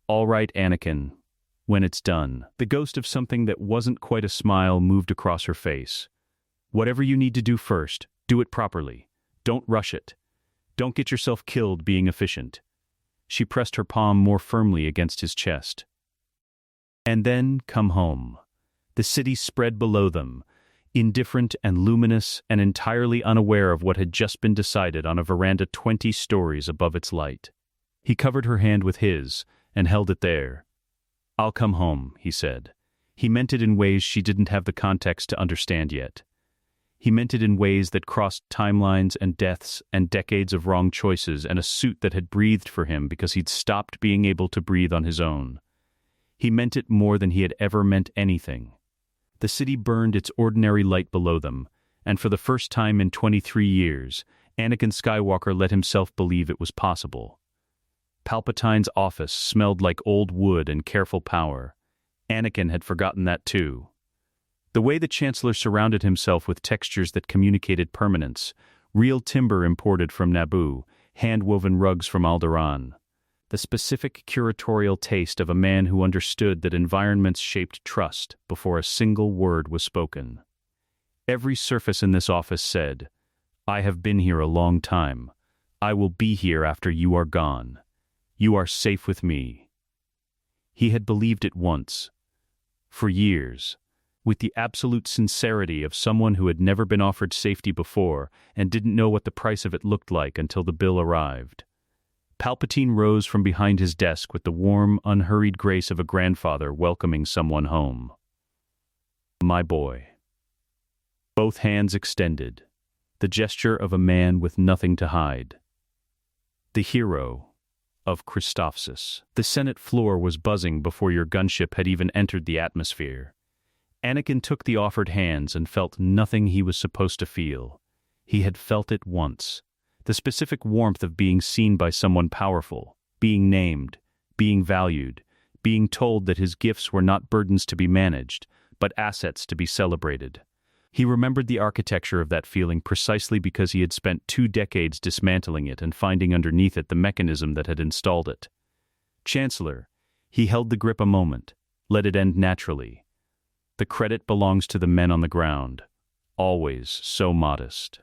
Speaker 2: "All right, Anakin. When it's done." The ghost of something that wasn't quite a smile moved across her face. "Whatever you need to do first, do it properly. Don't rush it. Don't get yourself killed being efficient." She pressed her palm more firmly against his chest. And then come home. The city spread below them, indifferent and luminous and entirely unaware of what had just been decided on a veranda 20 stories above its light. He covered her hand with his and held it there. "I'll come home," he said. He meant it in ways she didn't have the context to understand yet. He meant it in ways that crossed timelines and deaths and decades of wrong choices and a suit that had breathed for him because he'd stopped being able to breathe on his own. He meant it more than he had ever meant anything. The city burned its ordinary light below them, and for the first time in 23 years, Anakin Skywalker let himself believe it was possible. Palpatine's office smelled like old wood and careful power. Anakin had forgotten that too. The way the Chancellor surrounded himself with textures that communicated permanence, real timber imported from Naboo, hand-woven rugs from Alderaan. The specific curatorial taste of a man who understood that environments shaped trust before a single word was spoken. Every surface in this office said, "I have been here a long time. I will be here after you are gone. You are safe with me." He had believed it once. For years. With the absolute sincerity of someone who had never been offered safety before and didn't know what the price of it looked like until the bill arrived. Palpatine rose from behind his desk with the warm, unhurried grace of a grandfather welcoming someone home. "My boy." Both hands extended, the gesture of a man with nothing to hide. The hero of Christophsis. The Senate floor was buzzing before your gunship had even entered the atmosphere. Anakin took the offered hands and felt nothing he was supposed to feel. He had felt it once. The specific warmth of being seen by someone powerful, being named, being valued, being told that his gifts were not burdens to be managed, but assets to be celebrated. He remembered the architecture of that feeling precisely because he had spent 2 decades dismantling it and finding underneath it the mechanism that had installed it. Chancellor, he held the grip a moment, let it end naturally. The credit belongs to the men on the ground, always so modest.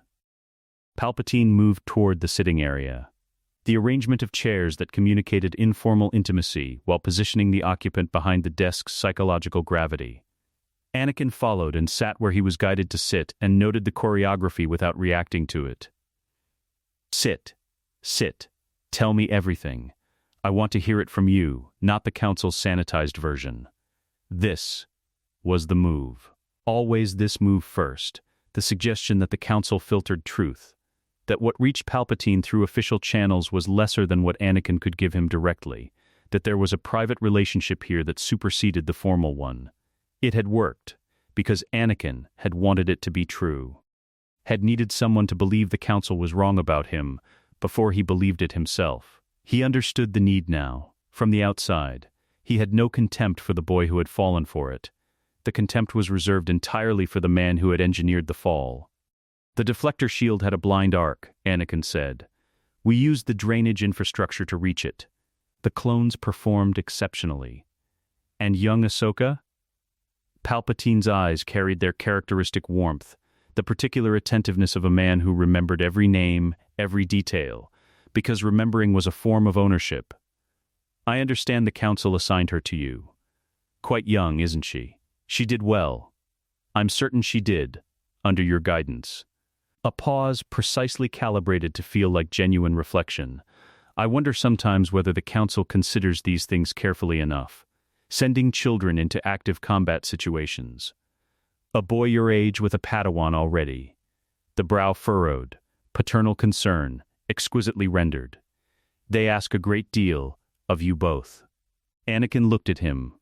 Speaker 2: Palpatine moved toward the sitting area. The arrangement of chairs that communicated informal intimacy while positioning the occupant behind the desk's psychological gravity. Anakin followed and sat where he was guided to sit and noted the choreography without reacting to it. "Sit. Sit. Tell me everything. I want to hear it from you, not the Council's sanitized version." This was the move. Always this move first, the suggestion that the Council filtered truth, that what reached Palpatine through official channels was lesser than what Anakin could give him directly, that there was a private relationship here that superseded the formal one. It had worked, because Anakin had wanted it to be true. Had needed someone to believe the Council was wrong about him, before he believed it himself. He understood the need now, from the outside. He had no contempt for the boy who had fallen for it. The contempt was reserved entirely for the man who had engineered the fall. "The deflector shield had a blind arc," Anakin said. "We used the drainage infrastructure to reach it. The clones performed exceptionally. And young Ahsoka?" Palpatine's eyes carried their characteristic warmth, the particular attentiveness of a man who remembered every name, every detail, because remembering was a form of ownership. "I understand the Council assigned her to you. Quite young, isn't she? She did well. I'm certain she did, under your guidance." A pause precisely calibrated to feel like genuine reflection. I wonder sometimes whether the Council considers these things carefully enough. Sending children into active combat situations. A boy your age with a Padawan already. The brow furrowed, paternal concern, exquisitely rendered. They ask a great deal of you both. Anakin looked at him.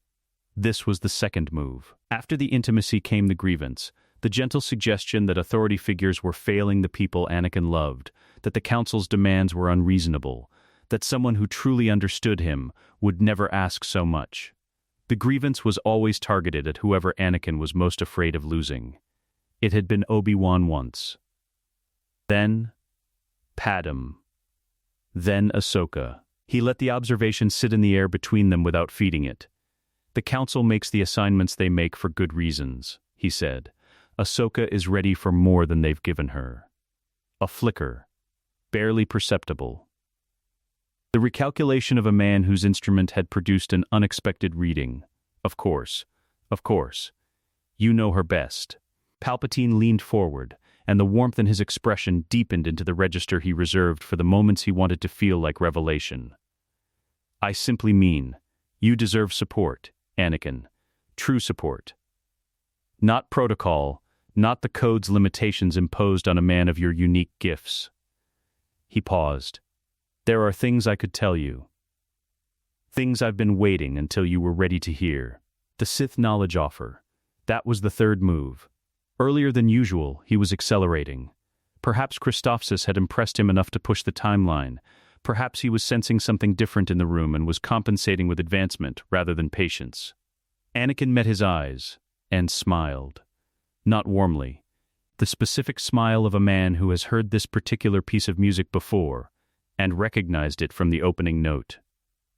Speaker 2: This was the second move. After the intimacy came the grievance. The gentle suggestion that authority figures were failing the people Anakin loved, that the Council's demands were unreasonable, that someone who truly understood him would never ask so much. The grievance was always targeted at whoever Anakin was most afraid of losing. It had been Obi-Wan once. Then Padme. Then Ahsoka. He let the observation sit in the air between them without feeding it. "The Council makes the assignments they make for good reasons," he said. "Ahsoka is ready for more than they've given her." A flicker, barely perceptible. The recalculation of a man whose instrument had produced an unexpected reading, Of course. Of course. You know her best. Palpatine leaned forward, and the warmth in his expression deepened into the register he reserved for the moments he wanted to feel like revelation. I simply mean, you deserve support, Anakin. True support. Not protocol, not the code's limitations imposed on a man of your unique gifts. He paused. There are things I could tell you. Things I've been waiting until you were ready to hear. The Sith knowledge offer. That was the third move. Earlier than usual, he was accelerating. Perhaps Christophsis had impressed him enough to push the timeline. Perhaps he was sensing something different in the room and was compensating with advancement rather than patience. Anakin met his eyes and smiled. Not warmly. The specific smile of a man who has heard this particular piece of music before and recognized it from the opening note.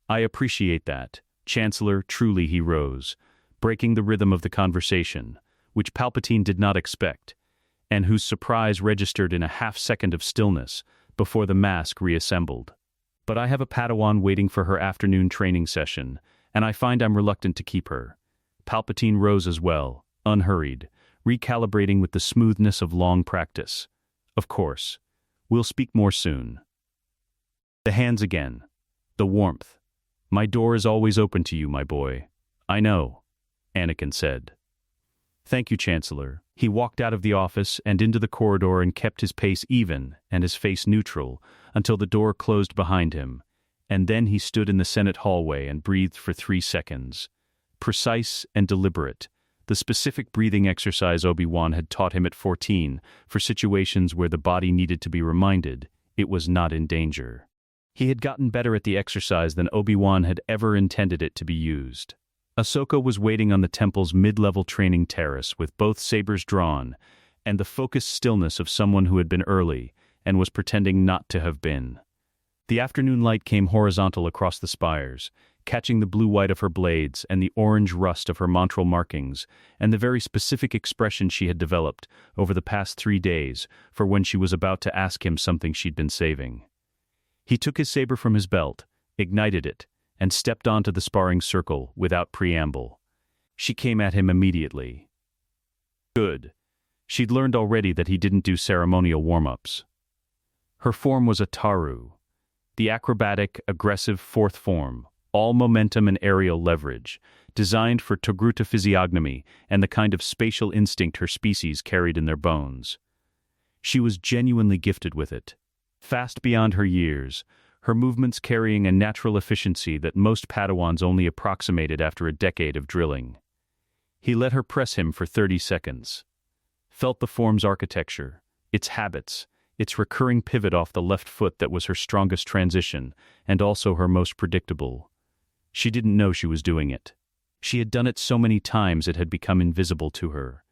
Speaker 2: I appreciate that, Chancellor. Truly. He rose, breaking the rhythm of the conversation, which Palpatine did not expect, and whose surprise registered in a half-second of stillness before the mask reassembled. But I have a Padawan waiting for her afternoon training session, and I find I'm reluctant to keep her. Palpatine rose as well, unhurried, recalibrating with the smoothness of long practice. Of course. We'll speak more soon. The hands again. The warmth. My door is always open to you, my boy. I know, Anakin said. Thank you, Chancellor. He walked out of the office and into the corridor and kept his pace even and his face neutral until the door closed behind him, and then he stood in the Senate hallway and breathed for 3 seconds. Precise and deliberate, the specific breathing exercise Obi-Wan had taught him at 14 for situations where the body needed to be reminded it was not in danger. He had gotten better at the exercise than Obi-Wan had ever intended it to be used. Ahsoka was waiting on the temple's mid-level training terrace with both sabers drawn and the focused stillness of someone who had been early and was pretending not to have been. The afternoon light came horizontal across the spires, catching the blue-white of her blades and the orange rust of her montral markings and the very specific expression she had developed over the past 3 days for when she was about to ask him something she'd been saving. He took his saber from his belt, ignited it, and stepped onto the sparring circle without preamble. She came at him immediately. Good. She'd learned already that he didn't do ceremonial warm-ups. Her form was a Taru, the acrobatic, aggressive fourth form, all momentum and aerial leverage, designed for Togruta physiognomy and the kind of spatial instinct her species carried in their bones. She was genuinely gifted with it. Fast beyond her years, her movements carrying a natural efficiency that most Padawans only approximated after a decade of drilling. He let her press him for 30 seconds. Felt the form's architecture, its habits, its recurring pivot off the left foot that was her strongest transition, and also her most predictable. She didn't know she was doing it. She had done it so many times it had become invisible to her.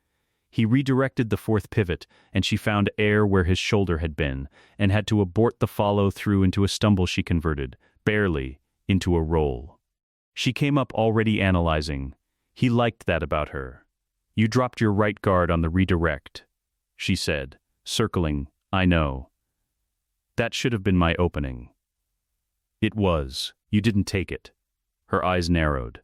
Speaker 2: He redirected the fourth pivot, and she found air where his shoulder had been, and had to abort the follow-through into a stumble she converted, barely, into a roll. She came up already analyzing. He liked that about her. You dropped your right guard on the redirect, she said, circling. I know. That should have been my opening. It was. You didn't take it. Her eyes narrowed.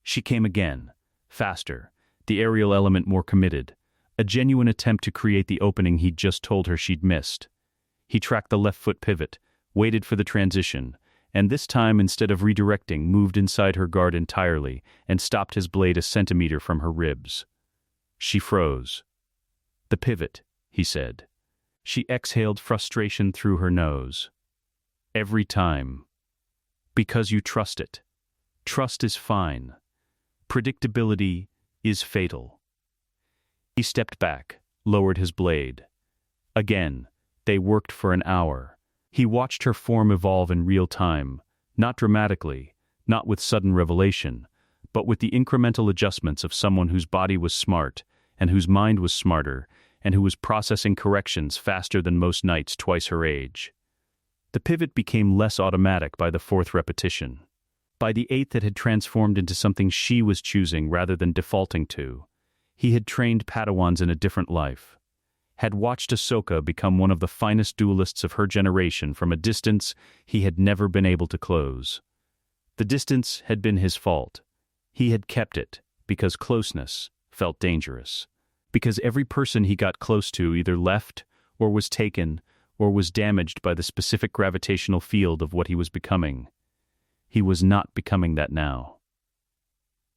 Speaker 2: She came again, faster, the aerial element more committed, a genuine attempt to create the opening he'd just told her she'd missed. He tracked the left foot pivot, waited for the transition, and this time, instead of redirecting, moved inside her guard entirely and stopped his blade a centimeter from her ribs. She froze. The pivot, he said. She exhaled frustration through her nose. Every time. Because you trust it. Trust is fine. Predictability is fatal. He stepped back, lowered his blade. Again, they worked for an hour. He watched her form evolve in real time, not dramatically, not with sudden revelation, but with the incremental adjustments of someone whose body was smart, and whose mind was smarter, and who was processing corrections faster than most knights twice her age. The pivot became less automatic by the fourth repetition. By the eighth it had transformed into something she was choosing rather than defaulting to. He had trained Padawans in a different life. Had watched Ahsoka become one of the finest duelists of her generation from a distance he had never been able to close. The distance had been his fault. He had kept it because closeness felt dangerous. Because every person he got close to either left or was taken or was damaged by the specific gravitational field of what he was becoming. He was not becoming that now.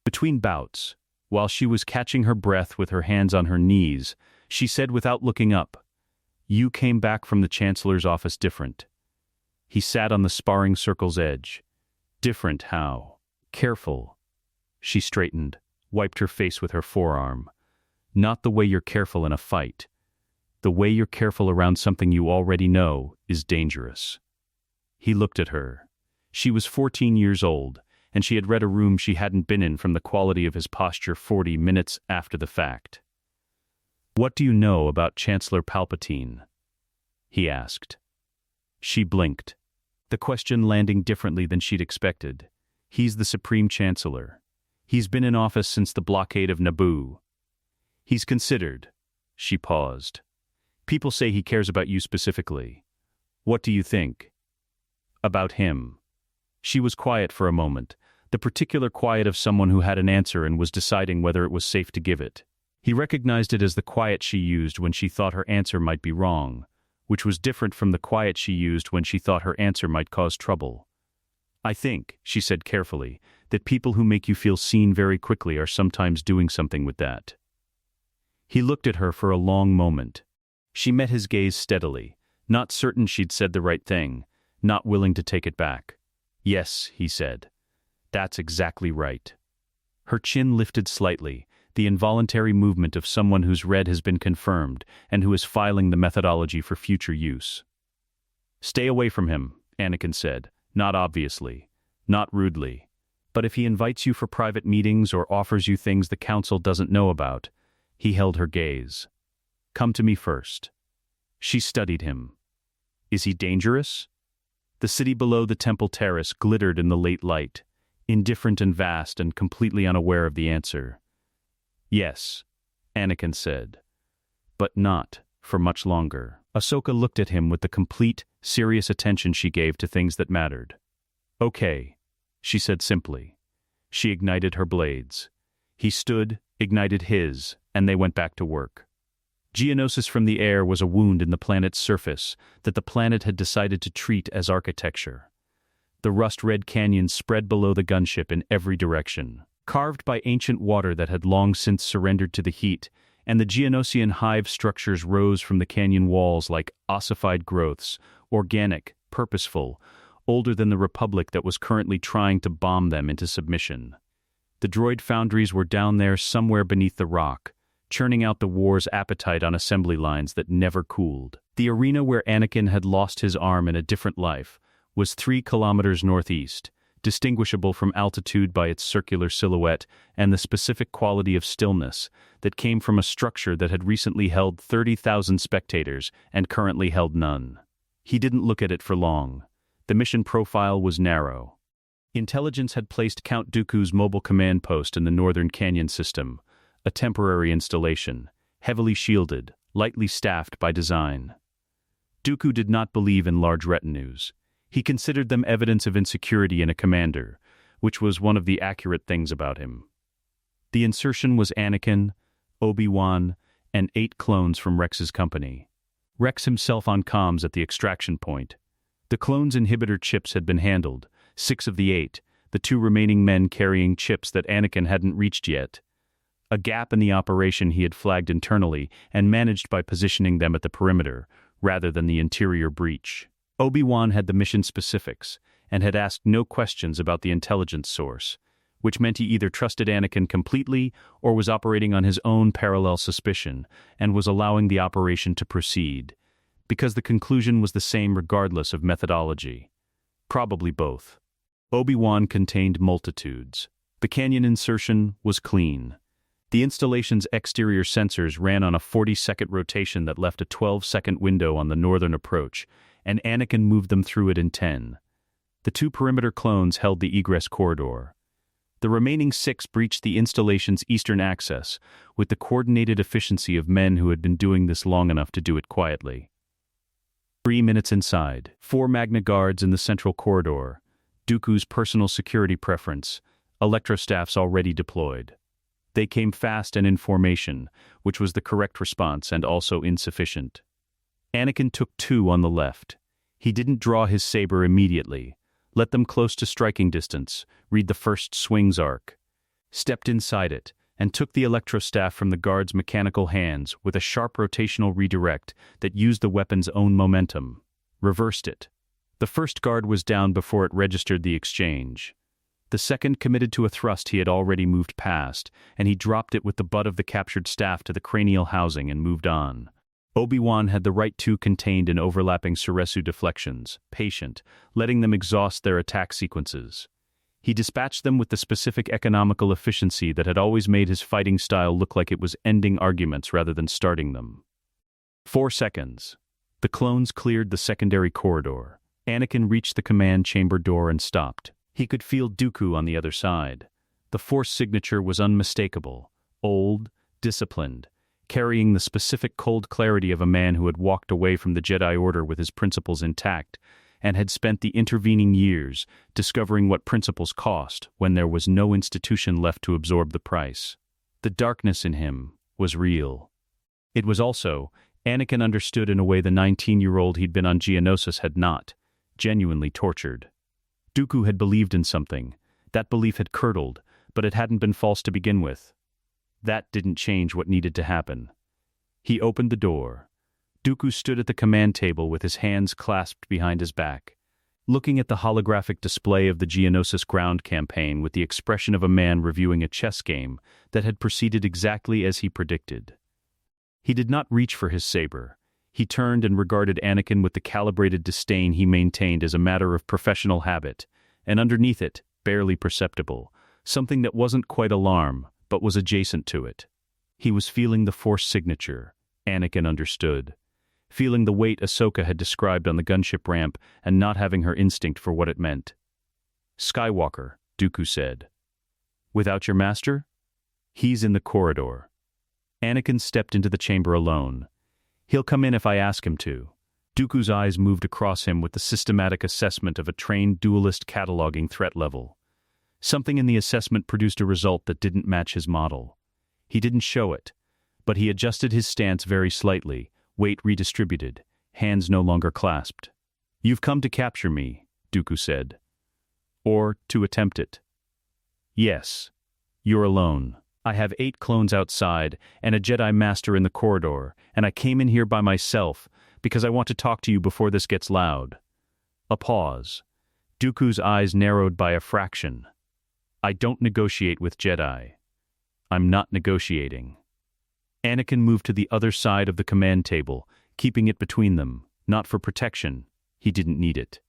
Speaker 2: Between bouts, while she was catching her breath with her hands on her knees, she said without looking up, "You came back from the Chancellor's office different." He sat on the sparring circle's edge. Different how? Careful. She straightened, wiped her face with her forearm. Not the way you're careful in a fight. The way you're careful around something you already know is dangerous. He looked at her. She was 14 years old, and she had read a room she hadn't been in from the quality of his posture 40 minutes after the fact. "What do you know about Chancellor Palpatine?" he asked. She blinked, the question landing differently than she'd expected. He's the Supreme Chancellor. He's been in office since the blockade of Naboo. He's considered. She paused. People say he cares about you specifically. What do you think? About him. She was quiet for a moment, the particular quiet of someone who had an answer and was deciding whether it was safe to give it. He recognized it as the quiet she used when she thought her answer might be wrong, which was different from the quiet she used when she thought her answer might cause trouble. "I think," she said carefully, "that people who make you feel seen very quickly are sometimes doing something with that." He looked at her for a long moment. She met his gaze steadily, not certain she'd said the right thing, not willing to take it back. "Yes," he said. "That's exactly right." Her chin lifted slightly, the involuntary movement of someone whose read has been confirmed and who is filing the methodology for future use. "Stay away from him," Anakin said, not obviously, not rudely. "But if he invites you for private meetings or offers you things the Council doesn't know about," he held her gaze. "Come to me first." She studied him. "Is he dangerous?" The city below the temple terrace glittered in the late light, indifferent and vast and completely unaware of the answer. "Yes," Anakin said. "But not for much longer." Ahsoka looked at him with the complete, serious attention she gave to things that mattered. "Okay," she said simply. She ignited her blades. He stood, ignited his, and they went back to work. Geonosis from the air was a wound in the planet's surface that the planet had decided to treat as architecture. The rust-red canyons spread below the gunship in every direction, carved by ancient water that had long since surrendered to the heat, and the Geonosian hive structures rose from the canyon walls like ossified growths, organic, purposeful, older than the Republic that was currently trying to bomb them into submission. The droid foundries were down there somewhere beneath the rock, churning out the war's appetite on assembly lines that never cooled. The arena where Anakin had lost his arm in a different life was 3 kilometers northeast, distinguishable from altitude by its circular silhouette and the specific quality of stillness that came from a structure that had recently held 30,000 spectators and currently held none. He didn't look at it for long. The mission profile was narrow. Intelligence had placed Count Dooku's mobile command post in the Northern Canyon system, a temporary installation, heavily shielded, lightly staffed by design. Dooku did not believe in large retinues. He considered them evidence of insecurity in a commander, which was one of the accurate things about him. The insertion was Anakin, Obi-Wan, and 8 clones from Rex's company. Rex himself on comms at the extraction point. The clones' inhibitor chips had been handled, 6 of the 8, the 2 remaining men carrying chips that Anakin hadn't reached yet. A gap in the operation he had flagged internally and managed by positioning them at the perimeter, rather than the interior breach. Obi-Wan had the mission specifics, and had asked no questions about the intelligence source, which meant he either trusted Anakin completely or was operating on his own parallel suspicion, and was allowing the operation to proceed, because the conclusion was the same regardless of methodology. Probably both. Obi-Wan contained multitudes. The canyon insertion was clean. The installation's exterior sensors ran on a 40-second rotation that left a 12-second window on the northern approach, and Anakin moved them through it in 10. The 2 perimeter clones held the egress corridor. The remaining 6 breached the installation's eastern access, with the coordinated efficiency of men who had been doing this long enough to do it quietly. 3 minutes inside, 4 Magna Guards in the central corridor, Dooku's personal security preference, electrostaffs already deployed. They came fast and in formation, which was the correct response and also insufficient. Anakin took 2 on the left. He didn't draw his saber immediately. Let them close to striking distance, read the first swing's arc. Stepped inside it, and took the electrostaff from the guard's mechanical hands with a sharp rotational redirect that used the weapon's own momentum. Reversed it. The first guard was down before it registered the exchange. The second committed to a thrust he had already moved past, and he dropped it with the butt of the captured staff to the cranial housing and moved on. Obi-Wan had the right 2 contained in overlapping Suresu deflections, patient, letting them exhaust their attack sequences. He dispatched them with the specific economical efficiency that had always made his fighting style look like it was ending arguments rather than starting them. 4 seconds. The clones cleared the secondary corridor. Anakin reached the command chamber door and stopped. He could feel Dooku on the other side. The Force signature was unmistakable, old, disciplined, carrying the specific cold clarity of a man who had walked away from the Jedi Order with his principles intact, and had spent the intervening years discovering what principles cost when there was no institution left to absorb the price. The darkness in him was real. It was also, Anakin understood in a way the 19-year-old he'd been on Geonosis had not, genuinely tortured. Dooku had believed in something. That belief had curdled, but it hadn't been false to begin with. That didn't change what needed to happen. He opened the door. Dooku stood at the command table with his hands clasped behind his back, looking at the holographic display of the Geonosis ground campaign with the expression of a man reviewing a chess game that had proceeded exactly as he predicted. He did not reach for his saber. He turned and regarded Anakin with the calibrated disdain he maintained as a matter of professional habit, and underneath it, barely perceptible, something that wasn't quite alarm, but was adjacent to it. He was feeling the Force signature, Anakin understood. Feeling the weight Ahsoka had described on the gunship ramp and not having her instinct for what it meant. "Skywalker," Dooku said. "Without your master?" "He's in the corridor." Anakin stepped into the chamber alone. "He'll come in if I ask him to." Dooku's eyes moved across him with the systematic assessment of a trained duelist cataloging threat level. Something in the assessment produced a result that didn't match his model. He didn't show it, but he adjusted his stance very slightly, weight redistributed, hands no longer clasped. "You've come to capture me," Dooku said. "Or to attempt it." "Yes. You're alone. I have 8 clones outside and a Jedi Master in the corridor, and I came in here by myself because I want to talk to you before this gets loud." A pause. Dooku's eyes narrowed by a fraction. "I don't negotiate with Jedi. I'm not negotiating." Anakin moved to the other side of the command table, keeping it between them, not for protection. He didn't need it.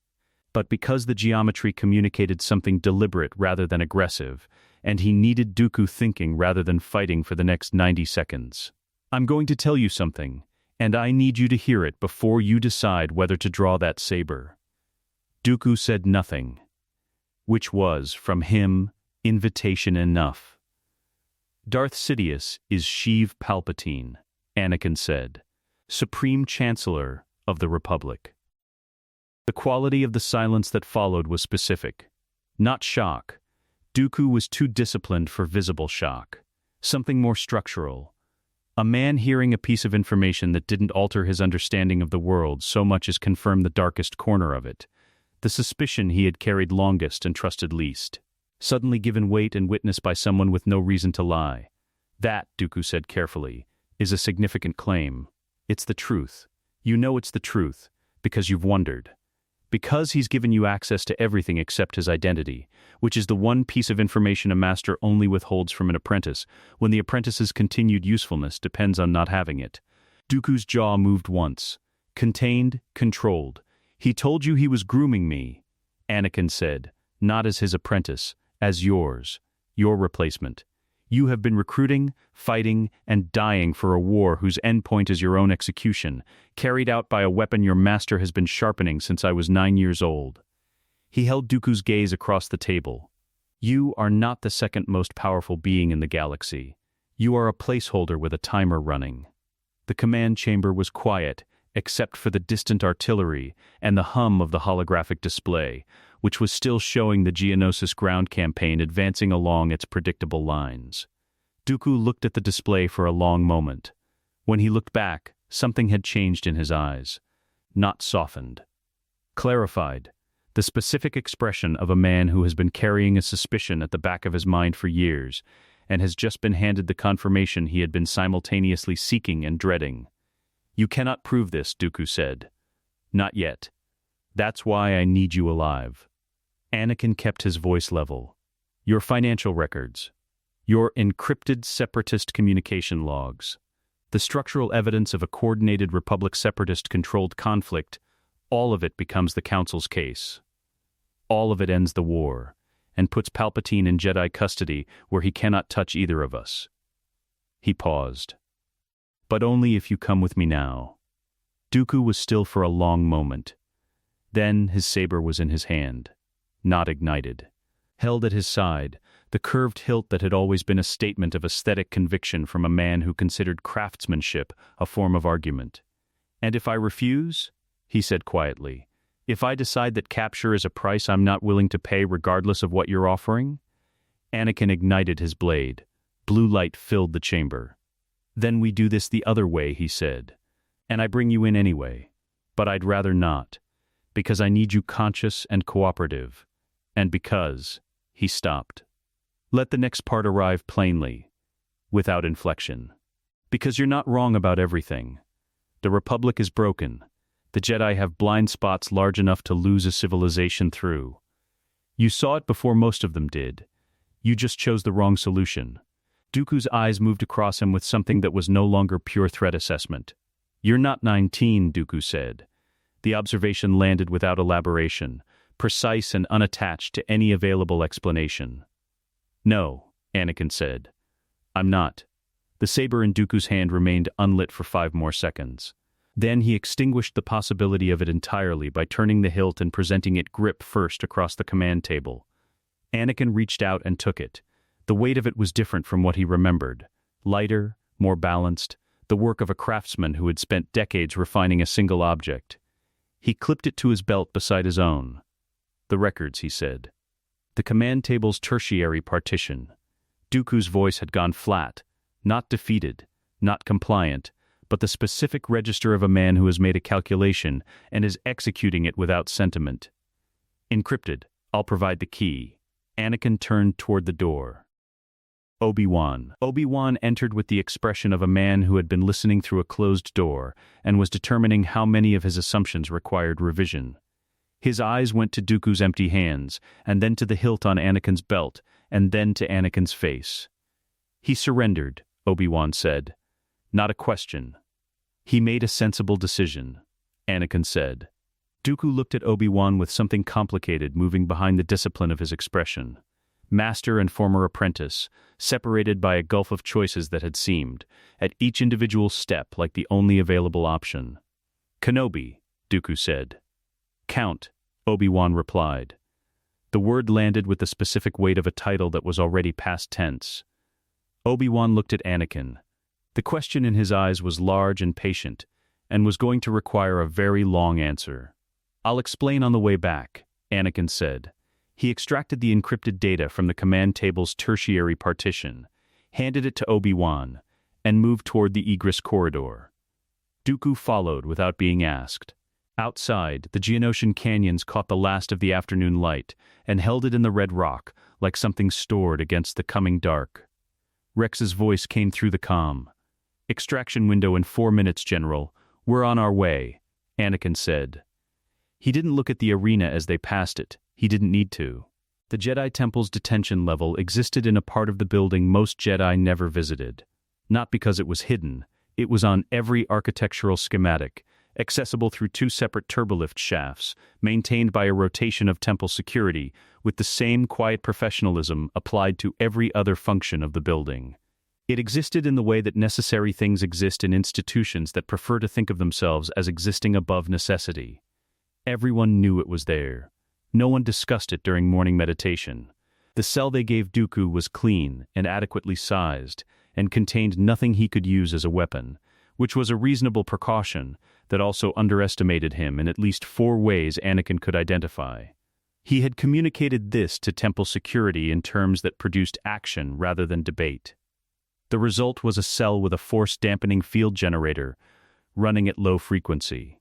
Speaker 2: But because the geometry communicated something deliberate rather than aggressive, and he needed Dooku thinking rather than fighting for the next 90 seconds. "I'm going to tell you something, and I need you to hear it before you decide whether to draw that saber." Dooku said nothing, which was, from him, invitation enough. "Darth Sidious is Sheev Palpatine," Anakin said, "Supreme Chancellor of the Republic." The quality of the silence that followed was specific. Not shock. Dooku was too disciplined for visible shock. Something more structural. A man hearing a piece of information that didn't alter his understanding of the world so much as confirm the darkest corner of it. The suspicion he had carried longest and trusted least. Suddenly given weight and witnessed by someone with no reason to lie. That, Dooku said carefully, is a significant claim. It's the truth. You know it's the truth, because you've wondered. Because he's given you access to everything except his identity, which is the one piece of information a master only withholds from an apprentice, when the apprentice's continued usefulness depends on not having it. Dooku's jaw moved once. Contained, controlled. "He told you he was grooming me," Anakin said, "not as his apprentice, as yours, your replacement. You have been recruiting, fighting, and dying for a war whose endpoint is your own execution, carried out by a weapon your master has been sharpening since I was 9 years old." He held Dooku's gaze across the table. "You are not the second most powerful being in the galaxy. You are a placeholder with a timer running." The command chamber was quiet, except for the distant artillery and the hum of the holographic display, which was still showing the Geonosis ground campaign advancing along its predictable lines. Dooku looked at the display for a long moment. When he looked back, something had changed in his eyes. Not softened. Clarified. The specific expression of a man who has been carrying a suspicion at the back of his mind for years, and has just been handed the confirmation he had been simultaneously seeking and dreading. "You cannot prove this," Dooku said. "Not yet. That's why I need you alive." Anakin kept his voice level. "Your financial records. Your encrypted separatist communication logs. The structural evidence of a coordinated Republic separatist-controlled conflict, all of it becomes the Council's case. All of it ends the war, and puts Palpatine in Jedi custody where he cannot touch either of us." He paused. "But only if you come with me now." Dooku was still for a long moment. Then his saber was in his hand, not ignited. Held at his side, the curved hilt that had always been a statement of aesthetic conviction from a man who considered craftsmanship a form of argument. "And if I refuse?" he said quietly. "If I decide that capture is a price I'm not willing to pay regardless of what you're offering?" Anakin ignited his blade. Blue light filled the chamber. "Then we do this the other way," he said. "And I bring you in anyway. But I'd rather not. Because I need you conscious and cooperative. And because..." He stopped. "Let the next part arrive plainly, without inflection. Because you're not wrong about everything. The Republic is broken. The Jedi have blind spots large enough to lose a civilization through. You saw it before most of them did. You just chose the wrong solution." Dooku's eyes moved across him with something that was no longer pure threat assessment. "You're not 19, Dooku said. The observation landed without elaboration, precise and unattached to any available explanation. "No," Anakin said. "I'm not." The saber in Dooku's hand remained unlit for 5 more seconds. Then he extinguished the possibility of it entirely by turning the hilt and presenting it grip first across the command table. Anakin reached out and took it. The weight of it was different from what he remembered. Lighter, more balanced, the work of a craftsman who had spent decades refining a single object. He clipped it to his belt beside his own. "The records," he said. The command table's tertiary partition. Dooku's voice had gone flat, not defeated, not compliant, but the specific register of a man who has made a calculation and is executing it without sentiment. "Encrypted. I'll provide the key." Anakin turned toward the door. Obi-Wan. Obi-Wan entered with the expression of a man who had been listening through a closed door and was determining how many of his assumptions required revision. His eyes went to Dooku's empty hands, and then to the hilt on Anakin's belt, and then to Anakin's face. "He surrendered," Obi-Wan said. "Not a question." "He made a sensible decision," Anakin said. Dooku looked at Obi-Wan with something complicated moving behind the discipline of his expression. Master and former apprentice, separated by a gulf of choices that had seemed, at each individual step, like the only available option. "Kenobi," Dooku said. "Count," Obi-Wan replied. The word landed with the specific weight of a title that was already past tense. Obi-Wan looked at Anakin. The question in his eyes was large and patient, and was going to require a very long answer. "I'll explain on the way back," Anakin said. He extracted the encrypted data from the command table's tertiary partition, handed it to Obi-Wan, and moved toward the egress corridor. Dooku followed without being asked. Outside, the Geonosian canyons caught the last of the afternoon light and held it in the red rock like something stored against the coming dark. Rex's voice came through the comm. "Extraction window in 4 minutes, General. We're on our way," Anakin said. He didn't look at the arena as they passed it. He didn't need to. The Jedi Temple's detention level existed in a part of the building most Jedi never visited. Not because it was hidden. It was on every architectural schematic, accessible through 2 separate turbolift shafts, maintained by a rotation of temple security, with the same quiet professionalism applied to every other function of the building. It existed in the way that necessary things exist in institutions that prefer to think of themselves as existing above necessity. Everyone knew it was there. No one discussed it during morning meditation. The cell they gave Dooku was clean and adequately sized, and contained nothing he could use as a weapon, which was a reasonable precaution that also underestimated him in at least 4 ways Anakin could identify. He had communicated this to temple security in terms that produced action rather than debate. The result was a cell with a force-dampening field generator running at low frequency.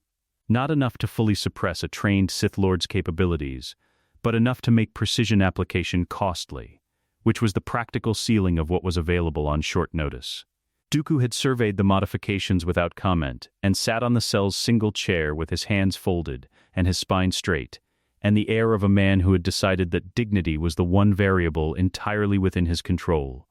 Speaker 2: Not enough to fully suppress a trained Sith Lord's capabilities, but enough to make precision application costly, which was the practical ceiling of what was available on short notice. Dooku had surveyed the modifications without comment and sat on the cell's single chair with his hands folded and his spine straight, and the air of a man who had decided that dignity was the one variable entirely within his control.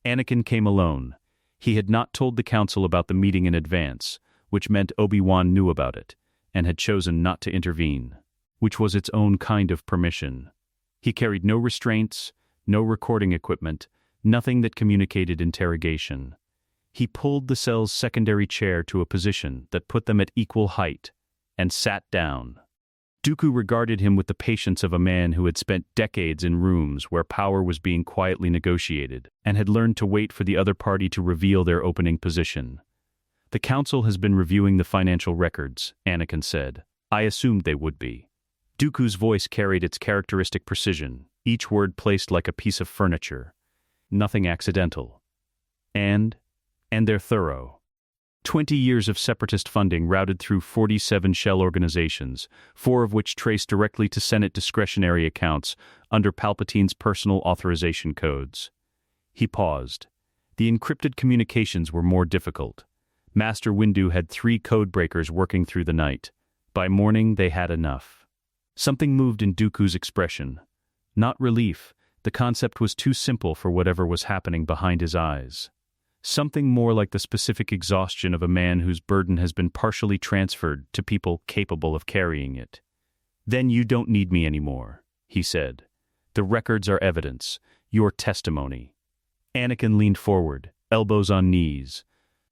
Speaker 2: Anakin came alone. He had not told the Council about the meeting in advance, which meant Obi-Wan knew about it, and had chosen not to intervene, which was its own kind of permission. He carried no restraints, no recording equipment, nothing that communicated interrogation. He pulled the cell's secondary chair to a position that put them at equal height, and sat down. Dooku regarded him with the patience of a man who had spent decades in rooms where power was being quietly negotiated, and had learned to wait for the other party to reveal their opening position. "The Council has been reviewing the financial records," Anakin said. "I assumed they would be." Dooku's voice carried its characteristic precision, each word placed like a piece of furniture. Nothing accidental. And they're thorough. 20 years of separatist funding routed through 47 shell organizations, 4 of which traced directly to Senate discretionary accounts under Palpatine's personal authorization codes. He paused. The encrypted communications were more difficult. Master Windu had 3 code breakers working through the night. By morning, they had enough. Something moved in Dooku's expression. Not relief. The concept was too simple for whatever was happening behind his eyes. Something more like the specific exhaustion of a man whose burden has been partially transferred to people capable of carrying it. "Then you don't need me anymore," he said. "The records are evidence, your testimony." Anakin leaned forward, elbows on knees.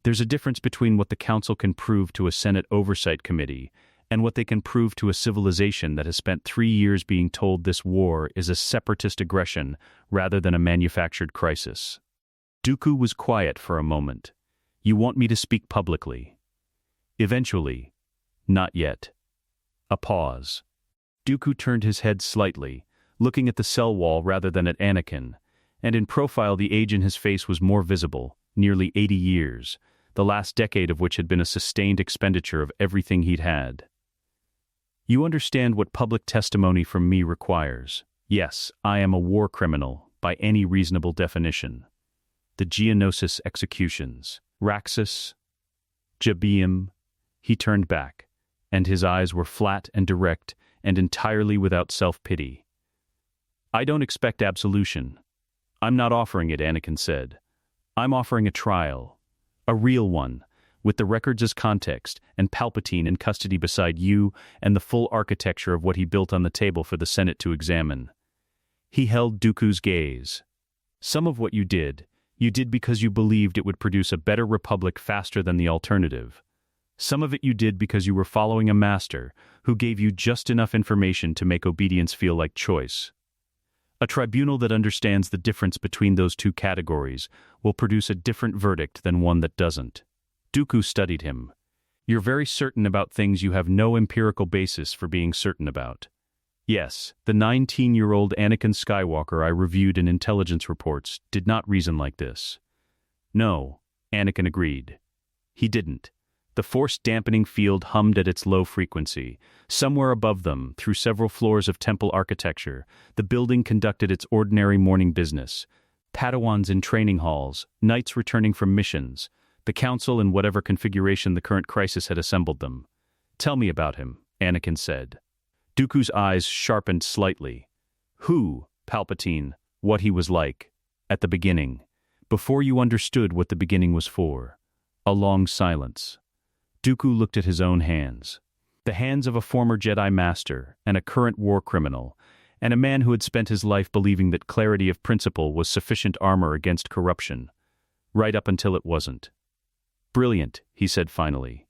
Speaker 2: There's a difference between what the Council can prove to a Senate Oversight Committee and what they can prove to a civilization that has spent 3 years being told this war is a separatist aggression rather than a manufactured crisis. Dooku was quiet for a moment. "You want me to speak publicly?" "Eventually. Not yet." A pause. Dooku turned his head slightly, looking at the cell wall rather than at Anakin, and in profile the age in his face was more visible, nearly 80 years, the last decade of which had been a sustained expenditure of everything he'd had. "You understand what public testimony from me requires. Yes, I am a war criminal, by any reasonable definition. The Geonosis executions, Raxus, Jabium." He turned back, and his eyes were flat and direct and entirely without self-pity. "I don't expect absolution. I'm not offering it," Anakin said. "I'm offering a trial. A real one, with the records as context and Palpatine in custody beside you and the full architecture of what he built on the table for the Senate to examine." He held Dooku's gaze. "Some of what you did because you believed it would produce a better republic faster than the alternative. Some of it you did because you were following a master who gave you just enough information to make obedience feel like choice. A tribunal that understands the difference between those two categories will produce a different verdict than one that doesn't." Dooku studied him. "You're very certain about things you have no empirical basis for being certain about." "Yes, the 19-year-old Anakin Skywalker I reviewed in intelligence reports did not reason like this." "No," Anakin agreed. "He didn't. The force-dampening field hummed at its low frequency. Somewhere above them, through several floors of temple architecture, the building conducted its ordinary morning business. Padawans in training halls, knights returning from missions, the Council in whatever configuration the current crisis had assembled them. Tell me about him," Anakin said. Dooku's eyes sharpened slightly. "Who, Palpatine, what he was like, at the beginning, before you understood what the beginning was for." A long silence. Dooku looked at his own hands. The hands of a former Jedi Master and a current war criminal, and a man who had spent his life believing that clarity of principle was sufficient armor against corruption, right up until it wasn't. "Brilliant," he said finally.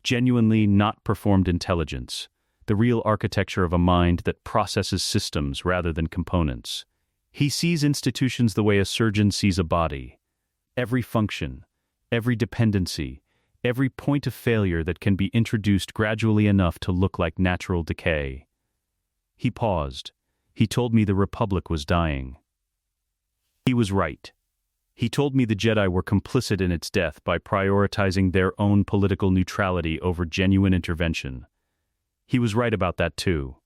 Speaker 2: "Genuinely not performed intelligence. The real architecture of a mind that processes systems rather than components. He sees institutions the way a surgeon sees a body. Every function, every dependency, every point of failure that can be introduced gradually enough to look like natural decay." He paused. He told me the Republic was dying. He was right. He told me the Jedi were complicit in its death by prioritizing their own political neutrality over genuine intervention. He was right about that too.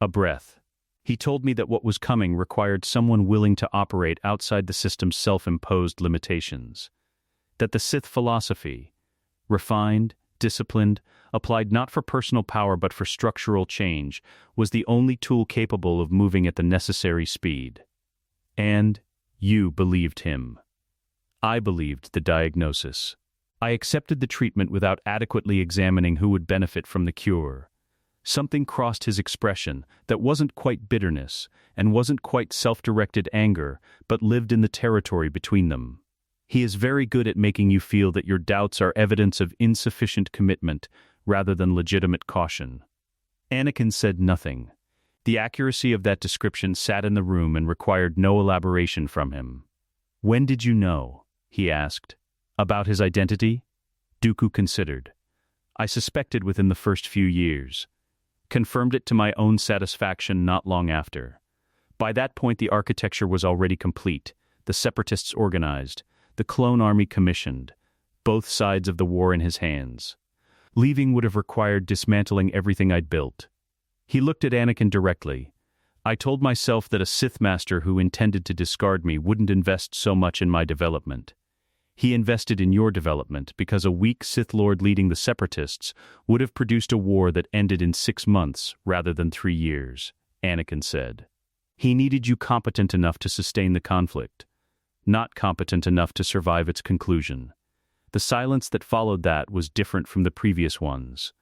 Speaker 2: A breath. He told me that what was coming required someone willing to operate outside the system's self-imposed limitations. That the Sith philosophy, refined, disciplined, applied not for personal power but for structural change, was the only tool capable of moving at the necessary speed. And you believed him. I believed the diagnosis. I accepted the treatment without adequately examining who would benefit from the cure. Something crossed his expression that wasn't quite bitterness and wasn't quite self-directed anger, but lived in the territory between them. He is very good at making you feel that your doubts are evidence of insufficient commitment rather than legitimate caution. Anakin said nothing. The accuracy of that description sat in the room and required no elaboration from him. "When did you know?" he asked. "About his identity?" Dooku considered. "I suspected within the first few years. Confirmed it to my own satisfaction not long after. By that point the architecture was already complete, the separatists organized, the clone army commissioned, both sides of the war in his hands. Leaving would have required dismantling everything I'd built." He looked at Anakin directly. "I told myself that a Sith master who intended to discard me wouldn't invest so much in my development. He invested in your development because a weak Sith Lord leading the separatists would have produced a war that ended in 6 months rather than 3 years, Anakin said. He needed you competent enough to sustain the conflict, not competent enough to survive its conclusion. The silence that followed that was different from the previous ones.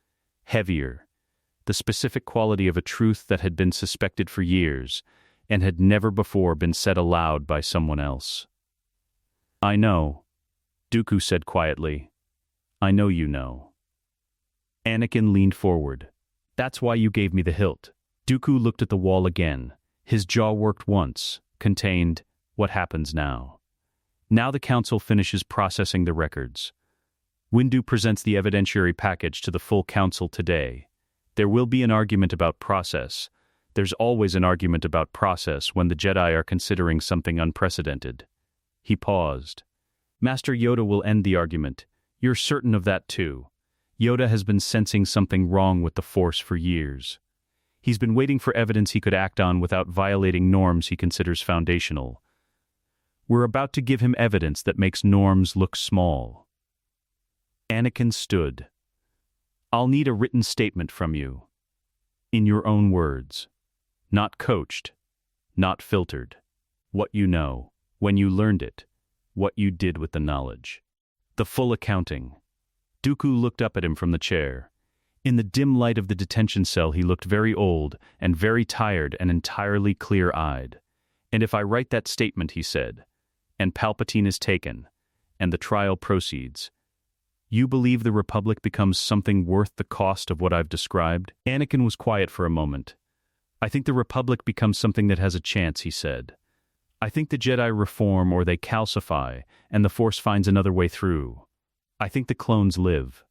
Speaker 2: Heavier. The specific quality of a truth that had been suspected for years and had never before been said aloud by someone else. "I know," Dooku said quietly. "I know you know." Anakin leaned forward. "That's why you gave me the hilt." Dooku looked at the wall again. His jaw worked once, contained, "What happens now?" Now the Council finishes processing the records. Windu presents the evidentiary package to the full Council today. There will be an argument about process. There's always an argument about process when the Jedi are considering something unprecedented. He paused. "Master Yoda will end the argument. You're certain of that too. Yoda has been sensing something wrong with the Force for years. He's been waiting for evidence he could act on without violating norms he considers foundational. We're about to give him evidence that makes norms look small." Anakin stood. "I'll need a written statement from you. In your own words. Not coached. Not filtered. What you know, when you learned it, what you did with the knowledge. The full accounting." Dooku looked up at him from the chair. In the dim light of the detention cell he looked very old and very tired and entirely clear-eyed. "And if I write that statement," he said, "and Palpatine is taken, and the trial proceeds, you believe the Republic becomes something worth the cost of what I've described?" Anakin was quiet for a moment. "I think the Republic becomes something that has a chance," he said. "I think the Jedi reform or they calcify, and the Force finds another way through. I think the clones live.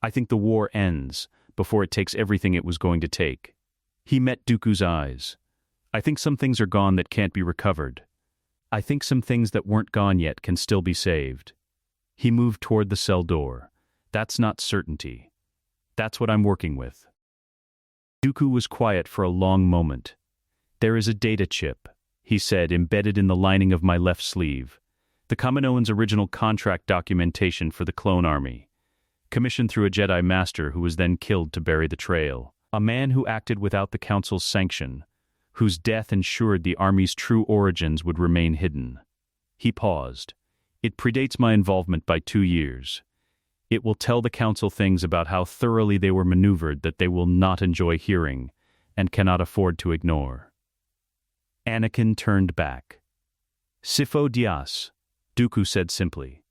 Speaker 2: I think the war ends before it takes everything it was going to take." He met Dooku's eyes. "I think some things are gone that can't be recovered. I think some things that weren't gone yet can still be saved." He moved toward the cell door. "That's not certainty. That's what I'm working with." Dooku was quiet for a long moment. "There is a data chip," he said, "embedded in the lining of my left sleeve. The Kaminoan's original contract documentation for the clone army. Commissioned through a Jedi Master who was then killed to bury the trail. A man who acted without the Council's sanction, whose death ensured the army's true origins would remain hidden." He paused. "It predates my involvement by 2 years. It will tell the Council things about how thoroughly they were maneuvered that they will not enjoy hearing and cannot afford to ignore." Anakin turned back. "Sifo Dyas," Dooku said simply.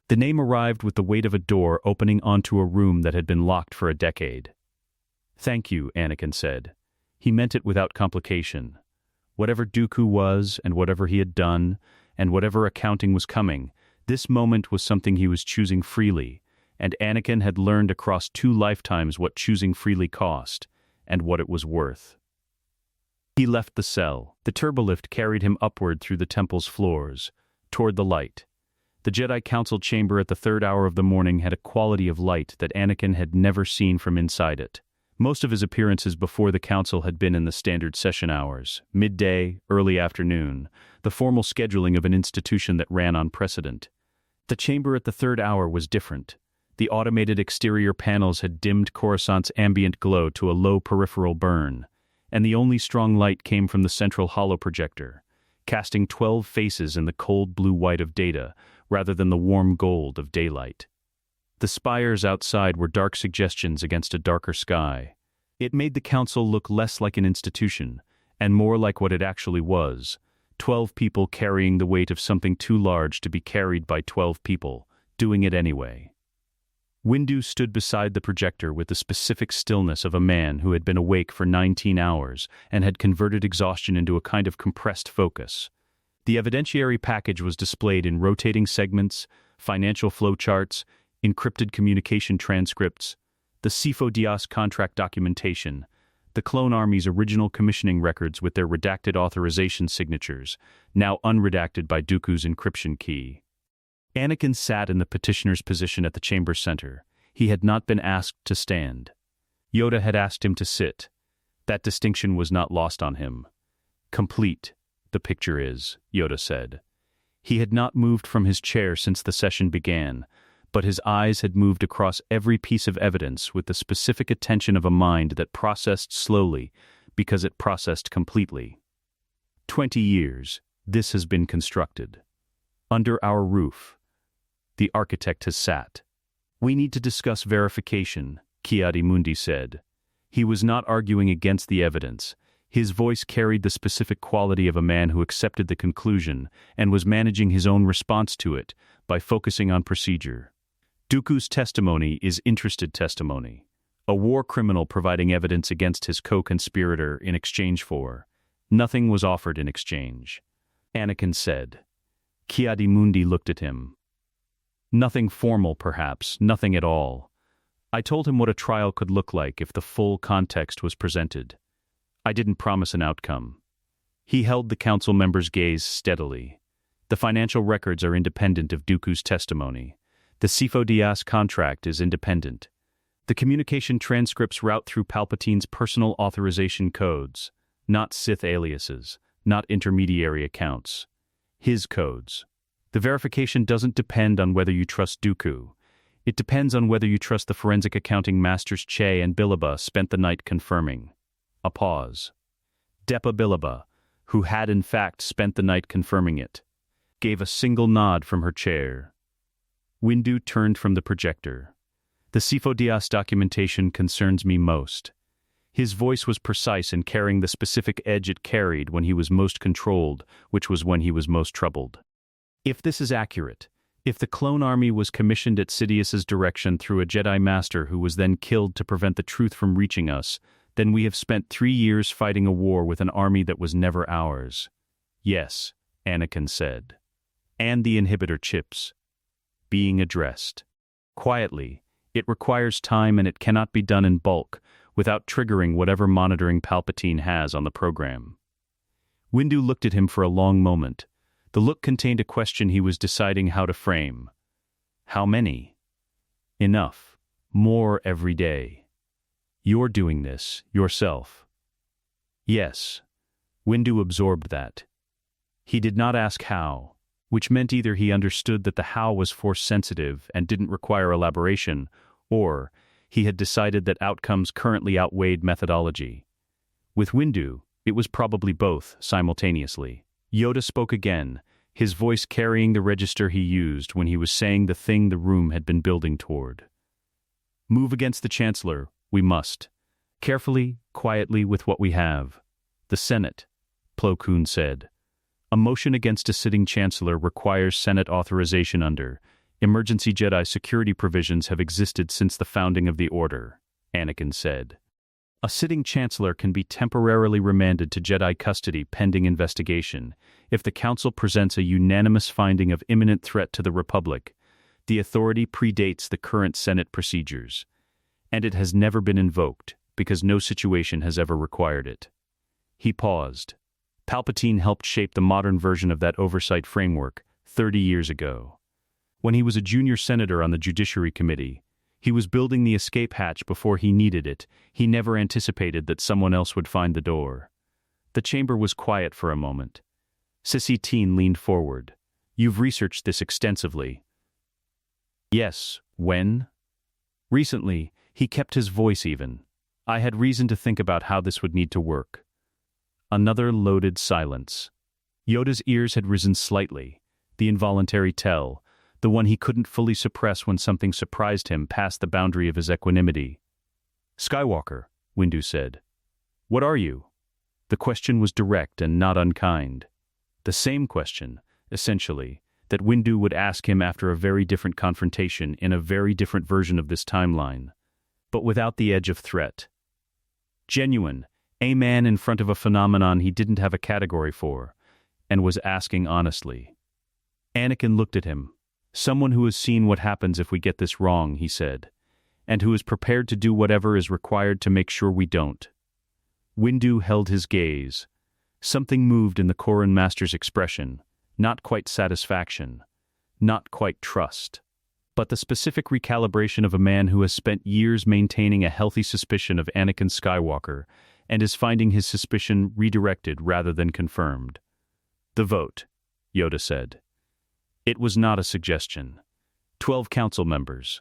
Speaker 2: The name arrived with the weight of a door opening onto a room that had been locked for a decade. "Thank you," Anakin said. He meant it without complication. Whatever Dooku was, and whatever he had done, and whatever accounting was coming, this moment was something he was choosing freely, and Anakin had learned across 2 lifetimes what choosing freely cost, and what it was worth. He left the cell. The turbolift carried him upward through the temple's floors, toward the light. The Jedi Council chamber at the third hour of the morning had a quality of light that Anakin had never seen from inside it. Most of his appearances before the council had been in the standard session hours, midday, early afternoon, the formal scheduling of an institution that ran on precedent. The chamber at the third hour was different. The automated exterior panels had dimmed Coruscant's ambient glow to a low peripheral burn, and the only strong light came from the central holoprojector, casting 12 faces in the cold blue-white of data rather than the warm gold of daylight. The spires outside were dark suggestions against a darker sky. It made the council look less like an institution, and more like what it actually was, 12 people carrying the weight of something too large to be carried by 12 people, doing it anyway. Windu stood beside the projector with the specific stillness of a man who had been awake for 19 hours and had converted exhaustion into a kind of compressed focus. The evidentiary package was displayed in rotating segments, financial flowcharts, encrypted communication transcripts, the Sifo-Dyas contract documentation, the Clone Army's original commissioning records with their redacted authorization signatures, now unredacted by Dooku's encryption key. Anakin sat in the petitioner's position at the chamber center. He had not been asked to stand. Yoda had asked him to sit. That distinction was not lost on him. Complete, the picture is, Yoda said. He had not moved from his chair since the session began, but his eyes had moved across every piece of evidence with the specific attention of a mind that processed slowly because it processed completely. 20 years, this has been constructed. Under our roof. The architect has sat. We need to discuss verification, Ki-Adi-Mundi said. He was not arguing against the evidence. His voice carried the specific quality of a man who accepted the conclusion and was managing his own response to it by focusing on procedure. Dooku's testimony is interested testimony. A war criminal providing evidence against his co-conspirator in exchange for. Nothing was offered in exchange. Anakin said. Ki-Adi-Mundi looked at him. Nothing formal, perhaps, nothing at all. I told him what a trial could look like if the full context was presented. I didn't promise an outcome. He held the council member's gaze steadily. The financial records are independent of Dooku's testimony. The Sifo-Dyas contract is independent. The communication transcripts route through Palpatine's personal authorization codes, not Sith aliases, not intermediary accounts. His codes. The verification doesn't depend on whether you trust Dooku. It depends on whether you trust the forensic accounting masters Che and Bilaba spent the night confirming. A pause. Depa Bilaba, who had in fact spent the night confirming it, gave a single nod from her chair. Windu turned from the projector. The Sifo-Dyas documentation concerns me most. His voice was precise in carrying the specific edge it carried when he was most controlled, which was when he was most troubled. If this is accurate, if the clone army was commissioned at Sidious's direction through a Jedi Master who was then killed to prevent the truth from reaching us, then we have spent 3 years fighting a war with an army that was never ours. Yes, Anakin said. And the inhibitor chips. Being addressed. Quietly, it requires time and it cannot be done in bulk without triggering whatever monitoring Palpatine has on the program. Windu looked at him for a long moment. The look contained a question he was deciding how to frame. How many? Enough. More every day. You're doing this, yourself. Yes. Windu absorbed that. He did not ask how, which meant either he understood that the how was force-sensitive and didn't require elaboration, or he had decided that outcomes currently outweighed methodology. With Windu, it was probably both, simultaneously. Yoda spoke again, his voice carrying the register he used when he was saying the thing the room had been building toward. Move against the Chancellor, we must. Carefully, quietly with what we have. The Senate, Plo Koon said. A motion against a sitting Chancellor requires Senate authorization under. Emergency Jedi security provisions have existed since the founding of the Order, Anakin said. A sitting Chancellor can be temporarily remanded to Jedi custody pending investigation if the Council presents a unanimous finding of imminent threat to the Republic. The authority predates the current Senate procedures, and it has never been invoked because no situation has ever required it. He paused. Palpatine helped shape the modern version of that oversight framework 30 years ago. When he was a junior senator on the Judiciary Committee, he was building the escape hatch before he needed it. He never anticipated that someone else would find the door. The chamber was quiet for a moment. Sissy Teen leaned forward. You've researched this extensively. Yes, when? Recently, he kept his voice even. I had reason to think about how this would need to work. Another loaded silence. Yoda's ears had risen slightly, the involuntary tell, the one he couldn't fully suppress when something surprised him past the boundary of his equanimity. Skywalker, Windu said. What are you? The question was direct and not unkind. The same question, essentially, that Windu would ask him after a very different confrontation in a very different version of this timeline, but without the edge of threat. Genuine, a man in front of a phenomenon he didn't have a category for, and was asking honestly. Anakin looked at him. Someone who has seen what happens if we get this wrong, he said, and who is prepared to do whatever is required to make sure we don't. Windu held his gaze. Something moved in the Corran Master's expression, not quite satisfaction, not quite trust, but the specific recalibration of a man who has spent years maintaining a healthy suspicion of Anakin Skywalker and is finding his suspicion redirected rather than confirmed. The vote, Yoda said. It was not a suggestion. 12 council members.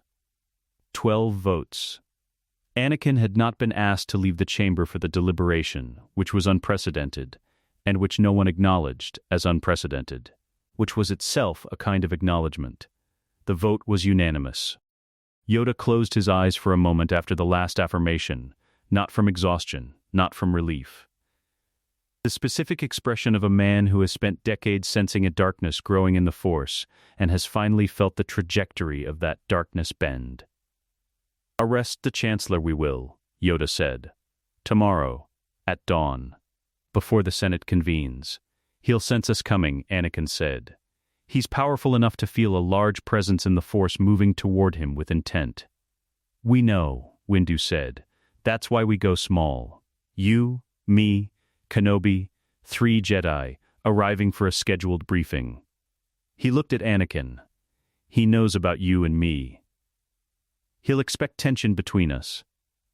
Speaker 2: 12 votes. Anakin had not been asked to leave the chamber for the deliberation, which was unprecedented, and which no one acknowledged as unprecedented, which was itself a kind of acknowledgement. The vote was unanimous. Yoda closed his eyes for a moment after the last affirmation, not from exhaustion, not from relief. The specific expression of a man who has spent decades sensing a darkness growing in the Force and has finally felt the trajectory of that darkness bend. Arrest the Chancellor we will, Yoda said. Tomorrow, at dawn. Before the Senate convenes. He'll sense us coming, Anakin said. He's powerful enough to feel a large presence in the Force moving toward him with intent. We know, Windu said. That's why we go small. You, me, Kenobi, 3 Jedi, arriving for a scheduled briefing. He looked at Anakin. He knows about you and me. He'll expect tension between us.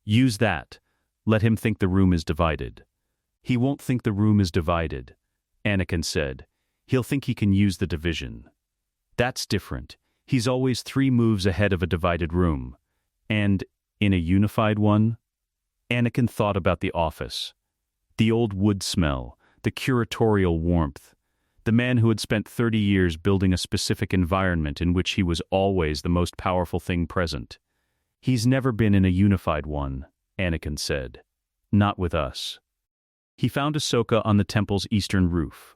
Speaker 2: Use that. Let him think the room is divided. He won't think the room is divided, Anakin said. He'll think he can use the division. That's different. He's always 3 moves ahead of a divided room. And, in a unified one? Anakin thought about the office. The old wood smell, the curatorial warmth. The man who had spent 30 years building a specific environment in which he was always the most powerful thing present. He's never been in a unified one, Anakin said. Not with us. He found Ahsoka on the temple's eastern roof.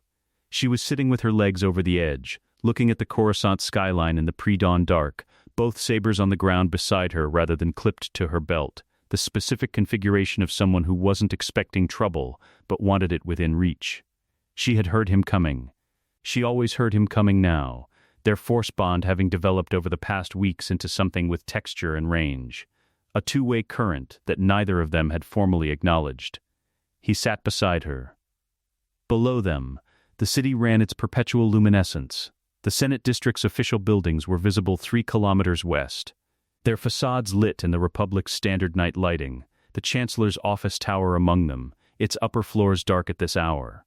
Speaker 2: She was sitting with her legs over the edge, looking at the Coruscant skyline in the pre-dawn dark, both sabers on the ground beside her rather than clipped to her belt, the specific configuration of someone who wasn't expecting trouble, but wanted it within reach. She had heard him coming. She always heard him coming now, their Force bond having developed over the past weeks into something with texture and range, a two-way current that neither of them had formally acknowledged. He sat beside her. Below them, the city ran its perpetual luminescence. The Senate District's official buildings were visible 3 kilometers west, their facades lit in the Republic's standard night lighting, the Chancellor's office tower among them, its upper floors dark at this hour.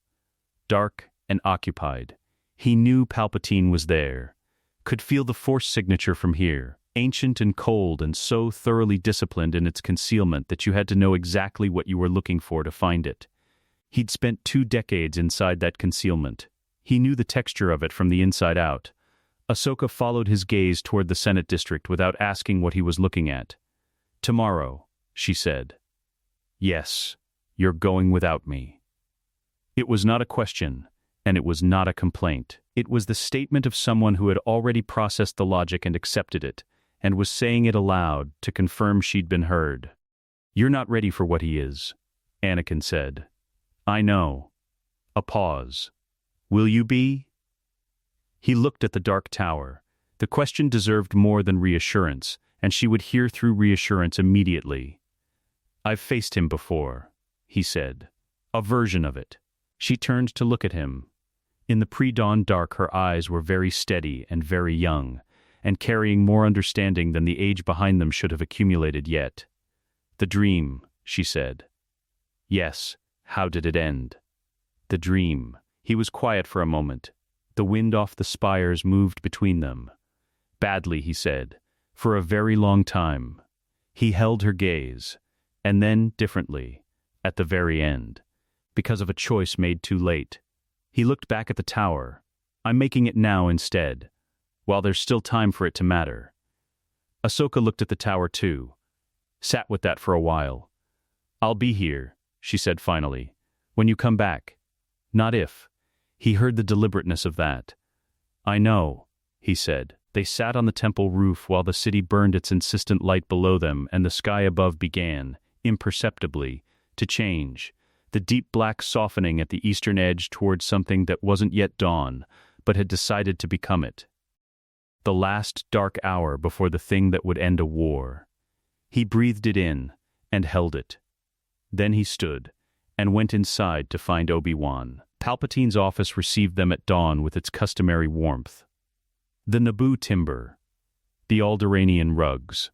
Speaker 2: Dark and occupied. He knew Palpatine was there, could feel the Force signature from here, ancient and cold and so thoroughly disciplined in its concealment that you had to know exactly what you were looking for to find it. He'd spent 2 decades inside that concealment. He knew the texture of it from the inside out. Ahsoka followed his gaze toward the Senate District without asking what he was looking at. Tomorrow, she said. Yes, you're going without me. It was not a question, and it was not a complaint. It was the statement of someone who had already processed the logic and accepted it, and was saying it aloud to confirm she'd been heard. You're not ready for what he is, Anakin said. I know. A pause. Will you be? He looked at the dark tower. The question deserved more than reassurance, and she would hear through reassurance immediately. I've faced him before, he said. A version of it. She turned to look at him. In the pre-dawn dark her eyes were very steady and very young, and carrying more understanding than the age behind them should have accumulated yet. "The dream," she said. "Yes, how did it end?" "The dream." He was quiet for a moment. The wind off the spires moved between them. "Badly," he said. "For a very long time." He held her gaze. And then, differently, at the very end. Because of a choice made too late. He looked back at the tower. "I'm making it now instead, while there's still time for it to matter." Ahsoka looked at the tower too. Sat with that for a while. "I'll be here," she said finally. "When you come back. Not if." He heard the deliberateness of that. "I know," he said. They sat on the temple roof while the city burned its insistent light below them and the sky above began, imperceptibly, to change, the deep black softening at the eastern edge towards something that wasn't yet dawn, but had decided to become it. The last dark hour before the thing that would end a war. He breathed it in, and held it. Then he stood, and went inside to find Obi-Wan. Palpatine's office received them at dawn with its customary warmth. The Naboo timber, the Alderaanian rugs,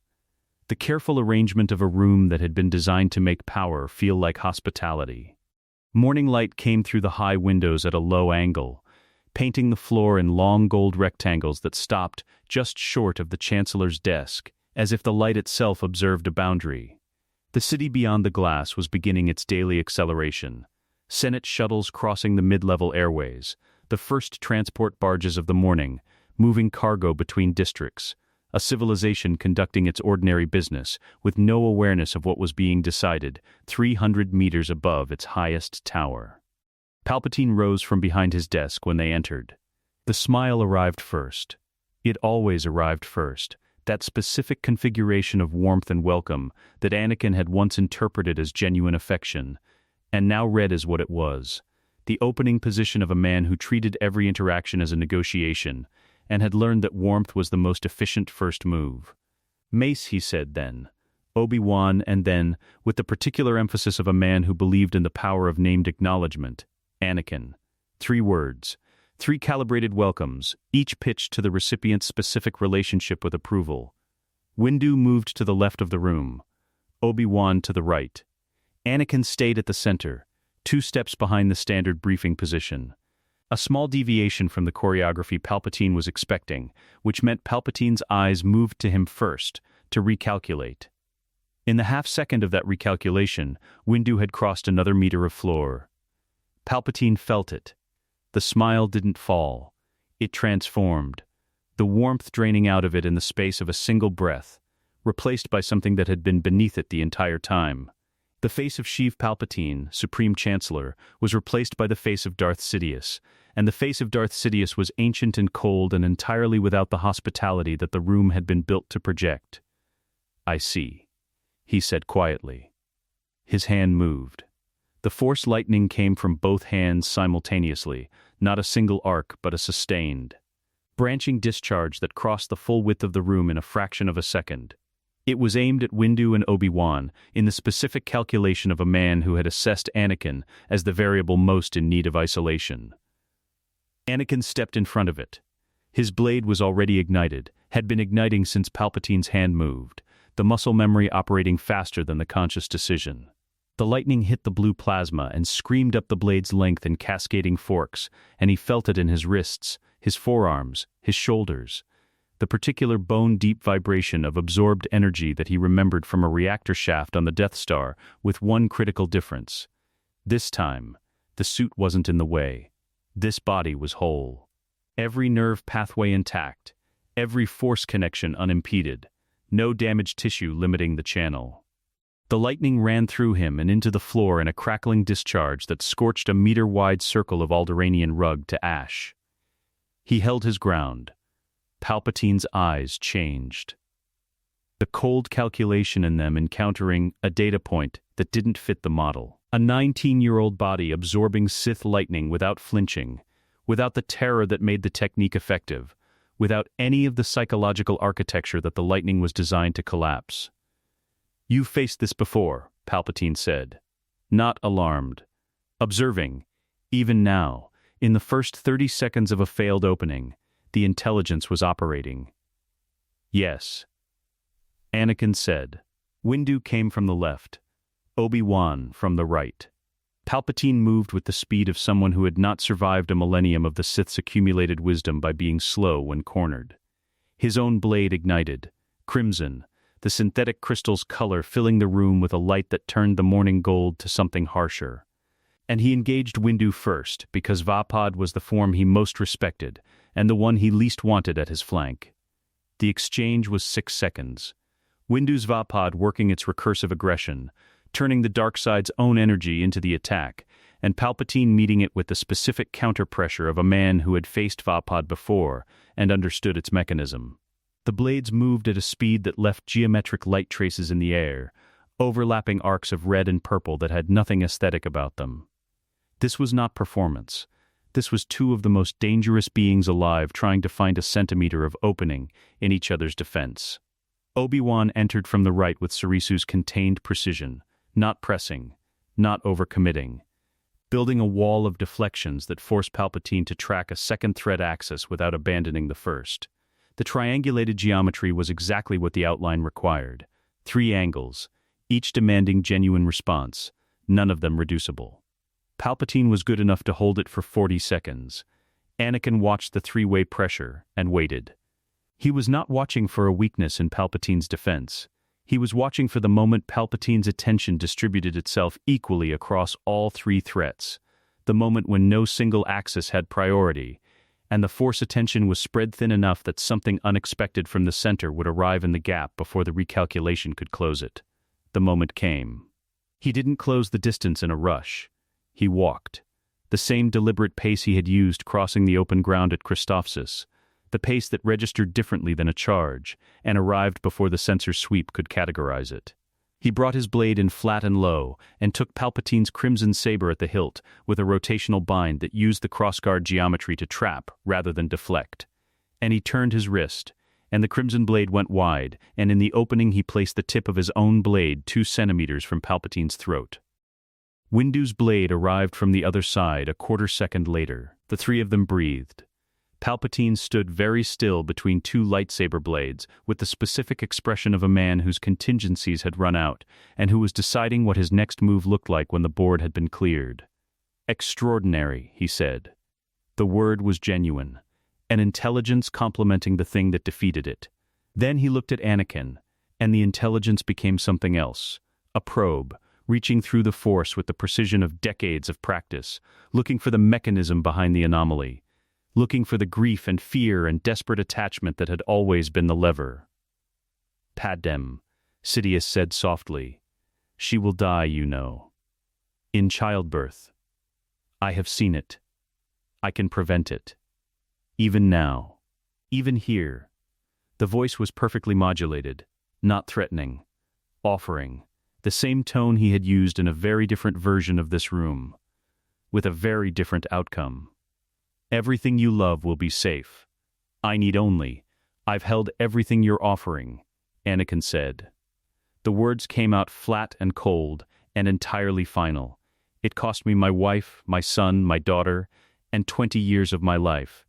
Speaker 2: the careful arrangement of a room that had been designed to make power feel like hospitality. Morning light came through the high windows at a low angle, painting the floor in long gold rectangles that stopped just short of the Chancellor's desk, as if the light itself observed a boundary. The city beyond the glass was beginning its daily acceleration. Senate shuttles crossing the mid-level airways, the first transport barges of the morning, moving cargo between districts, a civilization conducting its ordinary business with no awareness of what was being decided 300 meters above its highest tower. Palpatine rose from behind his desk when they entered. The smile arrived first. It always arrived first, that specific configuration of warmth and welcome that Anakin had once interpreted as genuine affection, and now read as what it was, the opening position of a man who treated every interaction as a negotiation, and had learned that warmth was the most efficient first move. "Mace," he said then. Obi-Wan, and then, with the particular emphasis of a man who believed in the power of named acknowledgement, Anakin. 3 words, 3 calibrated welcomes, each pitched to the recipient's specific relationship with approval. Windu moved to the left of the room. Obi-Wan to the right. Anakin stayed at the center, 2 steps behind the standard briefing position. A small deviation from the choreography Palpatine was expecting, which meant Palpatine's eyes moved to him first, to recalculate. In the half-second of that recalculation, Windu had crossed another meter of floor. Palpatine felt it. The smile didn't fall. It transformed, the warmth draining out of it in the space of a single breath, replaced by something that had been beneath it the entire time. The face of Sheev Palpatine, Supreme Chancellor, was replaced by the face of Darth Sidious, and the face of Darth Sidious was ancient and cold and entirely without the hospitality that the room had been built to project. "I see," he said quietly. His hand moved. The Force lightning came from both hands simultaneously, not a single arc but a sustained, branching discharge that crossed the full width of the room in a fraction of a second. It was aimed at Windu and Obi-Wan in the specific calculation of a man who had assessed Anakin as the variable most in need of isolation. Anakin stepped in front of it. His blade was already ignited, had been igniting since Palpatine's hand moved, the muscle memory operating faster than the conscious decision. The lightning hit the blue plasma and screamed up the blade's length in cascading forks, and he felt it in his wrists, his forearms, his shoulders. The particular bone-deep vibration of absorbed energy that he remembered from a reactor shaft on the Death Star, with one critical difference. This time, the suit wasn't in the way. This body was whole. Every nerve pathway intact, every force connection unimpeded, no damaged tissue limiting the channel. The lightning ran through him and into the floor in a crackling discharge that scorched a meter-wide circle of Alderaanian rug to ash. He held his ground. Palpatine's eyes changed. The cold calculation in them encountering a data point that didn't fit the model. A 19-year-old body absorbing Sith lightning without flinching, without the terror that made the technique effective, without any of the psychological architecture that the lightning was designed to collapse. "You've faced this before," Palpatine said. Not alarmed. Observing, even now, in the first 30 seconds of a failed opening, the intelligence was operating. Yes, Anakin said. Windu came from the left, Obi-Wan from the right. Palpatine moved with the speed of someone who had not survived a millennium of the Sith's accumulated wisdom by being slow when cornered. His own blade ignited, crimson, the synthetic crystal's color filling the room with a light that turned the morning gold to something harsher. And he engaged Windu first, because Vapad was the form he most respected, and the one he least wanted at his flank. The exchange was 6 seconds. Windu's Vapad working its recursive aggression, turning the dark side's own energy into the attack, and Palpatine meeting it with the specific counter-pressure of a man who had faced Vapad before and understood its mechanism. The blades moved at a speed that left geometric light traces in the air, overlapping arcs of red and purple that had nothing aesthetic about them. This was not performance. This was two of the most dangerous beings alive trying to find a centimeter of opening in each other's defense. Obi-Wan entered from the right with Cerisu's contained precision, not pressing, not overcommitting, building a wall of deflections that forced Palpatine to track a second threat axis without abandoning the first. The triangulated geometry was exactly what the outline required. 3 angles, each demanding genuine response, none of them reducible. Palpatine was good enough to hold it for 40 seconds. Anakin watched the 3-way pressure and waited. He was not watching for a weakness in Palpatine's defense. He was watching for the moment Palpatine's attention distributed itself equally across all 3 threats, the moment when no single axis had priority, and the Force attention was spread thin enough that something unexpected from the center would arrive in the gap before the recalculation could close it. The moment came. He didn't close the distance in a rush. He walked, the same deliberate pace he had used crossing the open ground at Christophsis, the pace that registered differently than a charge, and arrived before the sensor sweep could categorize it. He brought his blade in flat and low, and took Palpatine's crimson saber at the hilt with a rotational bind that used the crossguard geometry to trap rather than deflect. And he turned his wrist, and the crimson blade went wide, and in the opening he placed the tip of his own blade 2 centimeters from Palpatine's throat. Windu's blade arrived from the other side a quarter second later. The 3 of them breathed. Palpatine stood very still between 2 lightsaber blades, with the specific expression of a man whose contingencies had run out, and who was deciding what his next move looked like when the board had been cleared. Extraordinary, he said. The word was genuine, an intelligence complementing the thing that defeated it. Then he looked at Anakin, and the intelligence became something else, a probe, reaching through the Force with the precision of decades of practice, looking for the mechanism behind the anomaly, looking for the grief and fear and desperate attachment that had always been the lever. "Padem," Sidious said softly. "She will die, you know. In childbirth. I have seen it. I can prevent it. Even now. Even here." The voice was perfectly modulated, not threatening, offering, the same tone he had used in a very different version of this room, with a very different outcome. "Everything you love will be safe. I need only. I've held everything you're offering," Anakin said. The words came out flat and cold and entirely final. "It cost me my wife, my son, my daughter, and 20 years of my life."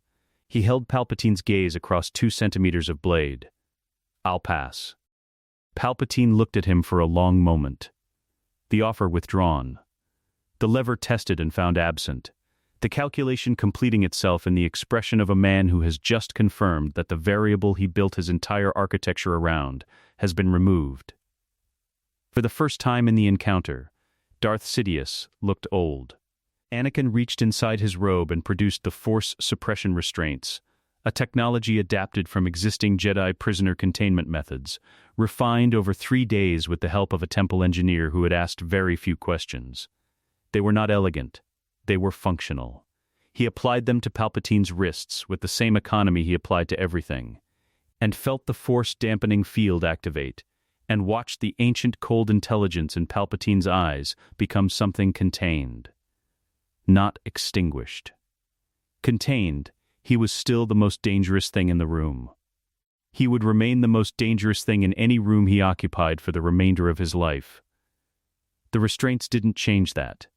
Speaker 2: He held Palpatine's gaze across 2 centimeters of blade. "I'll pass." Palpatine looked at him for a long moment. The offer withdrawn. The lever tested and found absent. The calculation completing itself in the expression of a man who has just confirmed that the variable he built his entire architecture around has been removed. For the first time in the encounter, Darth Sidious looked old. Anakin reached inside his robe and produced the Force suppression restraints, a technology adapted from existing Jedi prisoner containment methods, refined over 3 days with the help of a temple engineer who had asked very few questions. They were not elegant. They were functional. He applied them to Palpatine's wrists with the same economy he applied to everything, and felt the Force-dampening field activate, and watched the ancient cold intelligence in Palpatine's eyes become something contained, not extinguished. Contained, he was still the most dangerous thing in the room. He would remain the most dangerous thing in any room he occupied for the remainder of his life. The restraints didn't change that.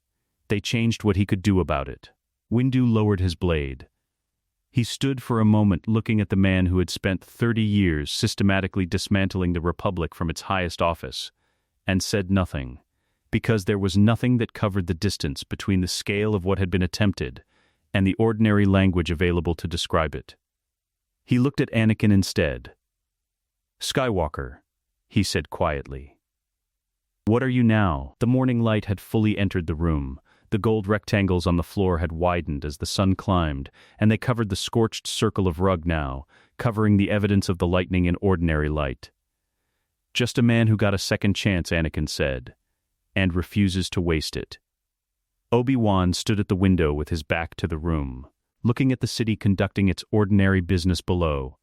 Speaker 2: They changed what he could do about it. Windu lowered his blade. He stood for a moment looking at the man who had spent 30 years systematically dismantling the Republic from its highest office, and said nothing, because there was nothing that covered the distance between the scale of what had been attempted and the ordinary language available to describe it. He looked at Anakin instead. "Skywalker," he said quietly. "What are you now?" The morning light had fully entered the room. The gold rectangles on the floor had widened as the sun climbed, and they covered the scorched circle of rug now, covering the evidence of the lightning in ordinary light. "Just a man who got a second chance," Anakin said, "and refuses to waste it." Obi-Wan stood at the window with his back to the room, looking at the city conducting its ordinary business below.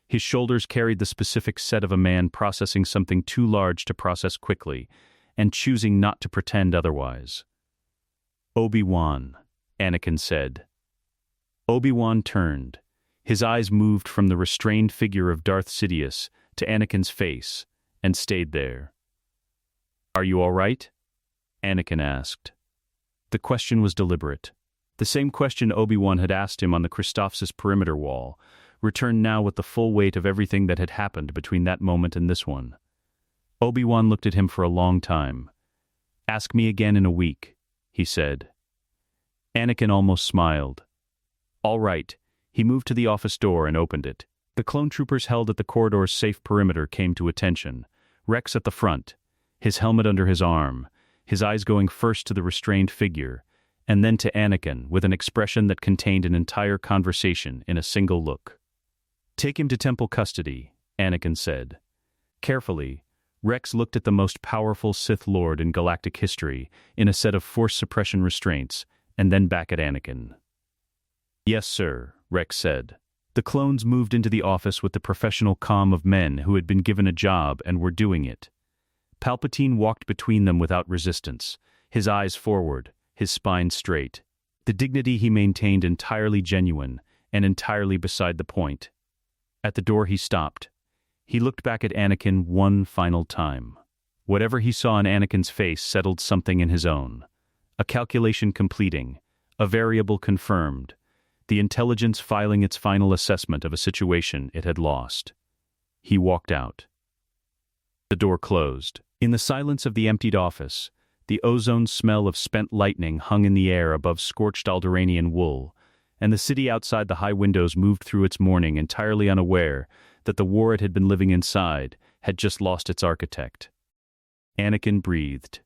Speaker 2: His shoulders carried the specific set of a man processing something too large to process quickly, and choosing not to pretend otherwise. "Obi-Wan," Anakin said. Obi-Wan turned. His eyes moved from the restrained figure of Darth Sidious to Anakin's face, and stayed there. "Are you all right?" Anakin asked. The question was deliberate. The same question Obi-Wan had asked him on the Christophsis perimeter wall, returned now with the full weight of everything that had happened between that moment and this one. Obi-Wan looked at him for a long time. "Ask me again in a week," he said. Anakin almost smiled. "All right." He moved to the office door and opened it. The clone troopers held at the corridor's safe perimeter came to attention. Rex at the front, his helmet under his arm, his eyes going first to the restrained figure, and then to Anakin with an expression that contained an entire conversation in a single look. "Take him to temple custody," Anakin said. Carefully, Rex looked at the most powerful Sith Lord in galactic history in a set of force suppression restraints, and then back at Anakin. "Yes, sir," Rex said. The clones moved into the office with the professional calm of men who had been given a job and were doing it. Palpatine walked between them without resistance, his eyes forward, his spine straight. The dignity he maintained entirely genuine and entirely beside the point. At the door he stopped. He looked back at Anakin one final time. Whatever he saw in Anakin's face settled something in his own. A calculation completing, a variable confirmed, the intelligence filing its final assessment of a situation it had lost. He walked out. The door closed. In the silence of the emptied office, the ozone smell of spent lightning hung in the air above scorched Alderaanian wool, and the city outside the high windows moved through its morning entirely unaware that the war it had been living inside had just lost its architect. Anakin breathed.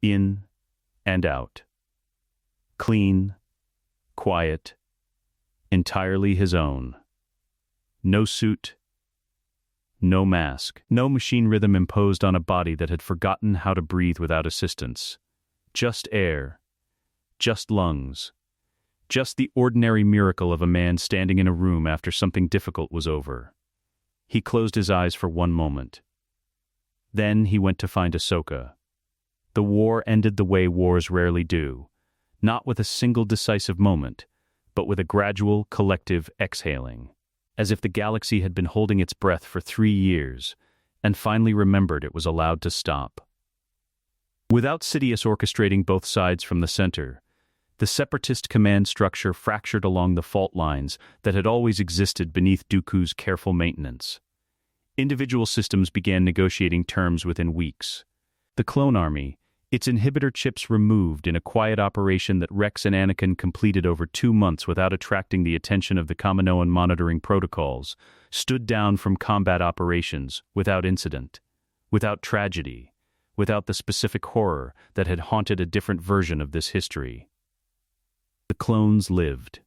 Speaker 2: In and out. Clean, quiet, entirely his own. No suit, no mask, no machine rhythm imposed on a body that had forgotten how to breathe without assistance. Just air, just lungs, just the ordinary miracle of a man standing in a room after something difficult was over. He closed his eyes for one moment. Then he went to find Ahsoka. The war ended the way wars rarely do, not with a single decisive moment, but with a gradual, collective exhaling, as if the galaxy had been holding its breath for 3 years, and finally remembered it was allowed to stop. Without Sidious orchestrating both sides from the center, the separatist command structure fractured along the fault lines that had always existed beneath Dooku's careful maintenance. Individual systems began negotiating terms within weeks. The clone army, its inhibitor chips removed in a quiet operation that Rex and Anakin completed over 2 months without attracting the attention of the Kaminoan monitoring protocols, stood down from combat operations without incident, without tragedy, without the specific horror that had haunted a different version of this history. The clones lived.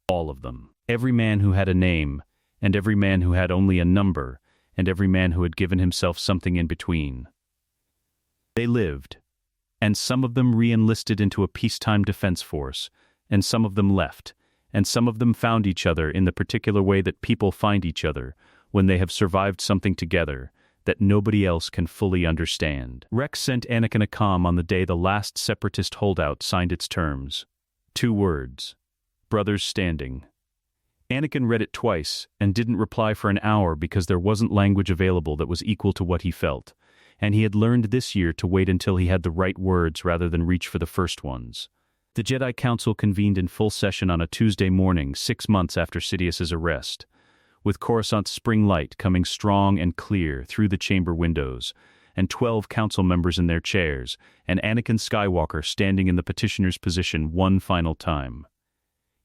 Speaker 2: All of them. Every man who had a name, and every man who had only a number, and every man who had given himself something in between. They lived, and some of them re-enlisted into a peacetime defense force, and some of them left, and some of them found each other in the particular way that people find each other when they have survived something together that nobody else can fully understand. Rex sent Anakin a comm on the day the last separatist holdout signed its terms. 2 words. Brothers standing. Anakin read it twice and didn't reply for an hour because there wasn't language available that was equal to what he felt. and he had learned this year to wait until he had the right words rather than reach for the first ones. The Jedi Council convened in full session on a Tuesday morning 6 months after Sidious's arrest, with Coruscant's spring light coming strong and clear through the chamber windows, and 12 council members in their chairs, and Anakin Skywalker standing in the petitioner's position one final time.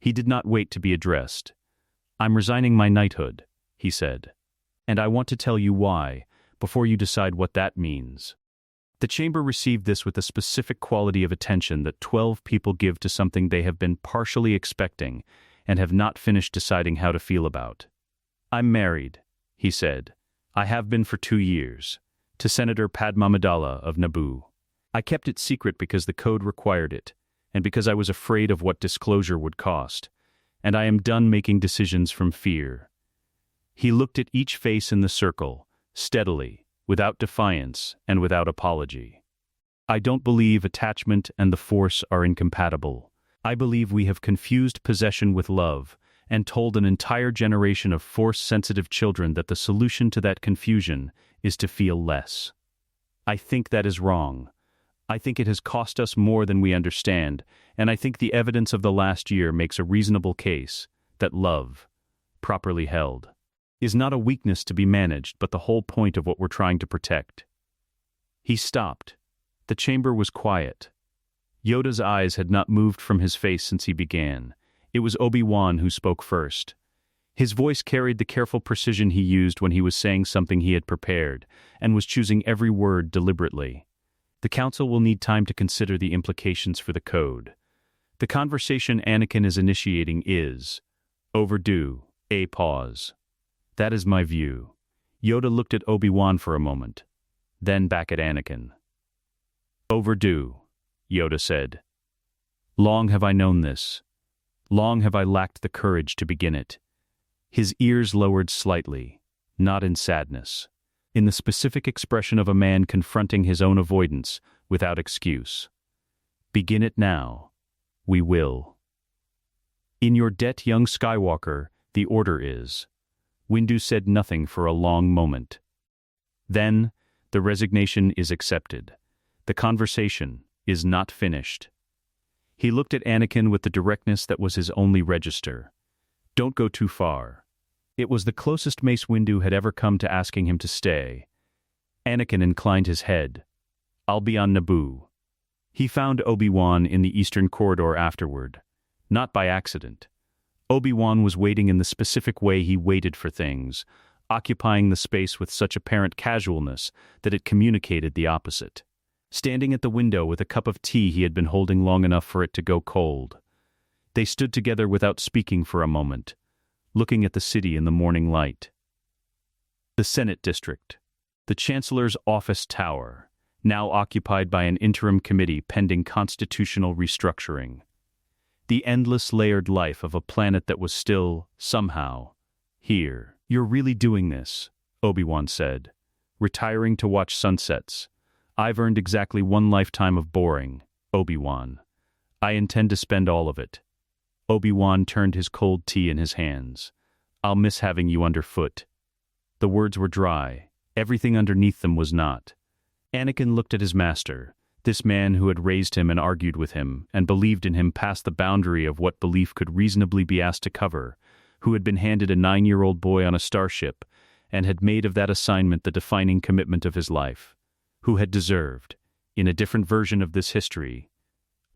Speaker 2: He did not wait to be addressed. "I'm resigning my knighthood," he said. "And I want to tell you why, before you decide what that means." The chamber received this with a specific quality of attention that 12 people give to something they have been partially expecting and have not finished deciding how to feel about. "I'm married," he said. "I have been for 2 years, to Senator Padma Amidala of Naboo. I kept it secret because the code required it, and because I was afraid of what disclosure would cost, and I am done making decisions from fear." He looked at each face in the circle, steadily, without defiance and without apology. "I don't believe attachment and the Force are incompatible. I believe we have confused possession with love, and told an entire generation of Force-sensitive children that the solution to that confusion is to feel less. I think that is wrong. I think it has cost us more than we understand, and I think the evidence of the last year makes a reasonable case that love, properly held, is not a weakness to be managed but the whole point of what we're trying to protect." He stopped. The chamber was quiet. Yoda's eyes had not moved from his face since he began. It was Obi-Wan who spoke first. His voice carried the careful precision he used when he was saying something he had prepared, and was choosing every word deliberately. "The Council will need time to consider the implications for the Code. The conversation Anakin is initiating is overdue, a pause. That is my view." Yoda looked at Obi-Wan for a moment, then back at Anakin. "Overdue," Yoda said. "Long have I known this. Long have I lacked the courage to begin it." His ears lowered slightly, not in sadness, in the specific expression of a man confronting his own avoidance without excuse. "Begin it now. We will." "In your debt, young Skywalker, the order is." Windu said nothing for a long moment. "Then, the resignation is accepted. The conversation is not finished." He looked at Anakin with the directness that was his only register. "Don't go too far." It was the closest Mace Windu had ever come to asking him to stay. Anakin inclined his head. "I'll be on Naboo." He found Obi-Wan in the Eastern Corridor afterward. Not by accident. Obi-Wan was waiting in the specific way he waited for things, occupying the space with such apparent casualness that it communicated the opposite. Standing at the window with a cup of tea he had been holding long enough for it to go cold. They stood together without speaking for a moment, looking at the city in the morning light. The Senate District. The Chancellor's Office Tower, now occupied by an interim committee pending constitutional restructuring. The endless layered life of a planet that was still, somehow, here. "You're really doing this," Obi-Wan said, retiring to watch sunsets. "I've earned exactly 1 lifetime of boring, Obi-Wan. I intend to spend all of it." Obi-Wan turned his cold tea in his hands. "I'll miss having you underfoot." The words were dry. Everything underneath them was not. Anakin looked at his master, this man who had raised him and argued with him, and believed in him past the boundary of what belief could reasonably be asked to cover, who had been handed a 9-year-old boy on a starship, and had made of that assignment the defining commitment of his life, who had deserved, in a different version of this history,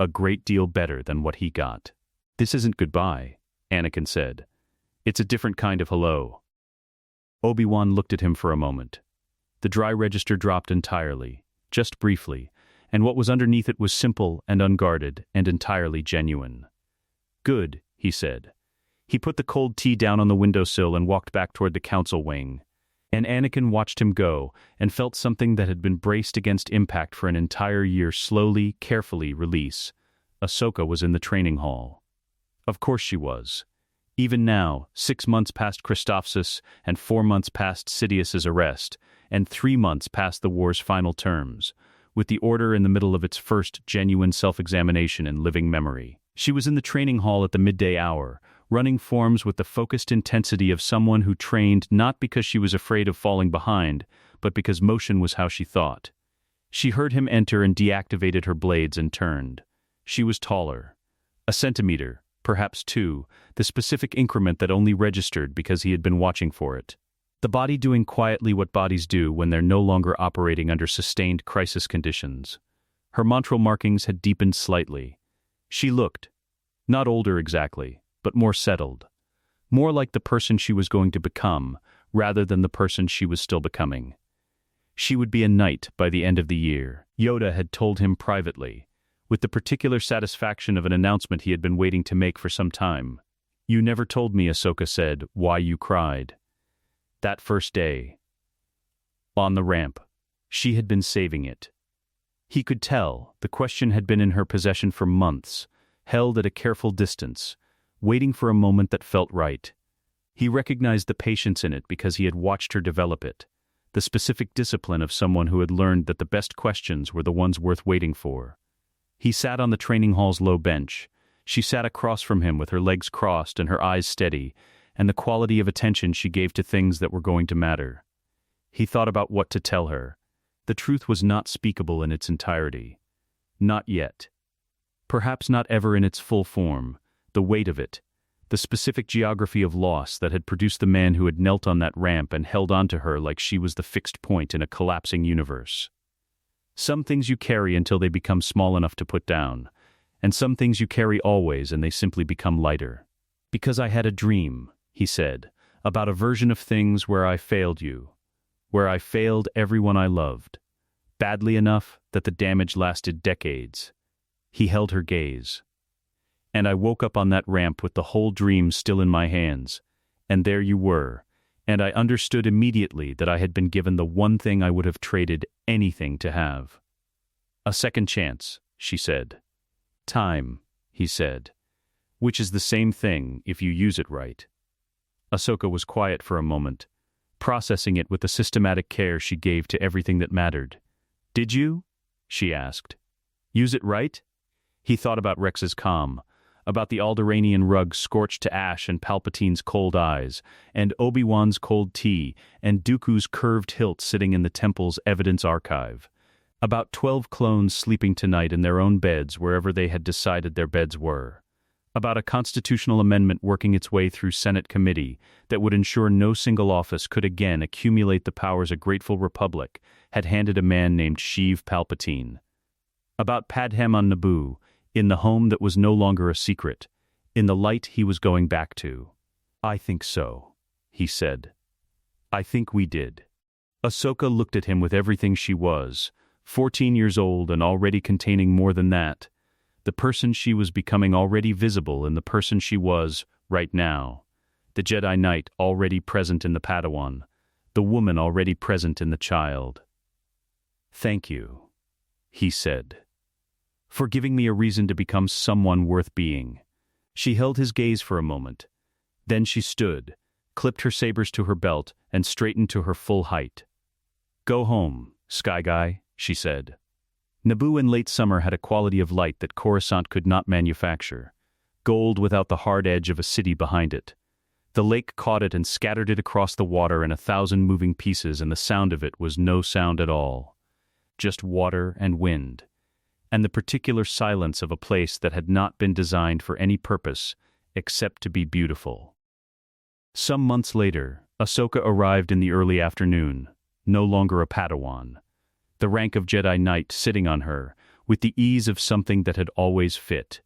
Speaker 2: a great deal better than what he got. "This isn't goodbye," Anakin said. "It's a different kind of hello." Obi-Wan looked at him for a moment. The dry register dropped entirely, just briefly, and what was underneath it was simple and unguarded and entirely genuine. "Good," he said. He put the cold tea down on the windowsill and walked back toward the council wing. And Anakin watched him go and felt something that had been braced against impact for an entire year slowly, carefully release. Ahsoka was in the training hall. Of course she was. Even now, 6 months past Christophsis and 4 months past Sidious's arrest, and 3 months past the war's final terms, with the Order in the middle of its first genuine self-examination in living memory. She was in the training hall at the midday hour, running forms with the focused intensity of someone who trained not because she was afraid of falling behind, but because motion was how she thought. She heard him enter and deactivated her blades and turned. She was taller. A centimeter, perhaps two, the specific increment that only registered because he had been watching for it. The body doing quietly what bodies do when they're no longer operating under sustained crisis conditions. Her montral markings had deepened slightly. She looked, not older exactly, but more settled. More like the person she was going to become, rather than the person she was still becoming. She would be a knight by the end of the year, Yoda had told him privately, with the particular satisfaction of an announcement he had been waiting to make for some time. "You never told me," Ahsoka said, "why you cried." That first day. On the ramp. She had been saving it. He could tell the question had been in her possession for months, held at a careful distance, waiting for a moment that felt right. He recognized the patience in it because he had watched her develop it, the specific discipline of someone who had learned that the best questions were the ones worth waiting for. He sat on the training hall's low bench. She sat across from him with her legs crossed and her eyes steady, and the quality of attention she gave to things that were going to matter. He thought about what to tell her. The truth was not speakable in its entirety. Not yet. Perhaps not ever in its full form, the weight of it, the specific geography of loss that had produced the man who had knelt on that ramp and held on to her like she was the fixed point in a collapsing universe. Some things you carry until they become small enough to put down, and some things you carry always and they simply become lighter. "Because I had a dream," he said, "about a version of things where I failed you, where I failed everyone I loved, badly enough that the damage lasted decades." He held her gaze. "And I woke up on that ramp with the whole dream still in my hands, and there you were, and I understood immediately that I had been given the one thing I would have traded anything to have." "A second chance," she said. "Time," he said, "which is the same thing if you use it right." Ahsoka was quiet for a moment, processing it with the systematic care she gave to everything that mattered. "Did you?" she asked. "Use it right?" He thought about Rex's calm, about the Alderaanian rug scorched to ash and Palpatine's cold eyes, and Obi-Wan's cold tea, and Dooku's curved hilt sitting in the temple's evidence archive. About 12 clones sleeping tonight in their own beds wherever they had decided their beds were. About a constitutional amendment working its way through Senate committee that would ensure no single office could again accumulate the powers a grateful republic had handed a man named Sheev Palpatine. About Padham on Naboo, in the home that was no longer a secret, in the light he was going back to. "I think so," he said. "I think we did." Ahsoka looked at him with everything she was, 14 years old and already containing more than that. The person she was becoming already visible in the person she was, right now. The Jedi Knight already present in the Padawan. The woman already present in the child. "Thank you," he said, "for giving me a reason to become someone worth being." She held his gaze for a moment. Then she stood, clipped her sabers to her belt, and straightened to her full height. "Go home, Sky Guy," she said. Naboo in late summer had a quality of light that Coruscant could not manufacture. Gold without the hard edge of a city behind it. The lake caught it and scattered it across the water in 1,000 moving pieces, and the sound of it was no sound at all. Just water and wind. And the particular silence of a place that had not been designed for any purpose except to be beautiful. Some months later, Ahsoka arrived in the early afternoon, no longer a Padawan. The rank of Jedi Knight sitting on her, with the ease of something that had always fit.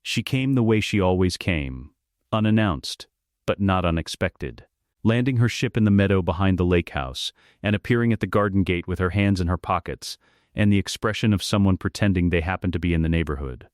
Speaker 2: She came the way she always came, unannounced, but not unexpected, landing her ship in the meadow behind the lake house, and appearing at the garden gate with her hands in her pockets, and the expression of someone pretending they happened to be in the neighborhood.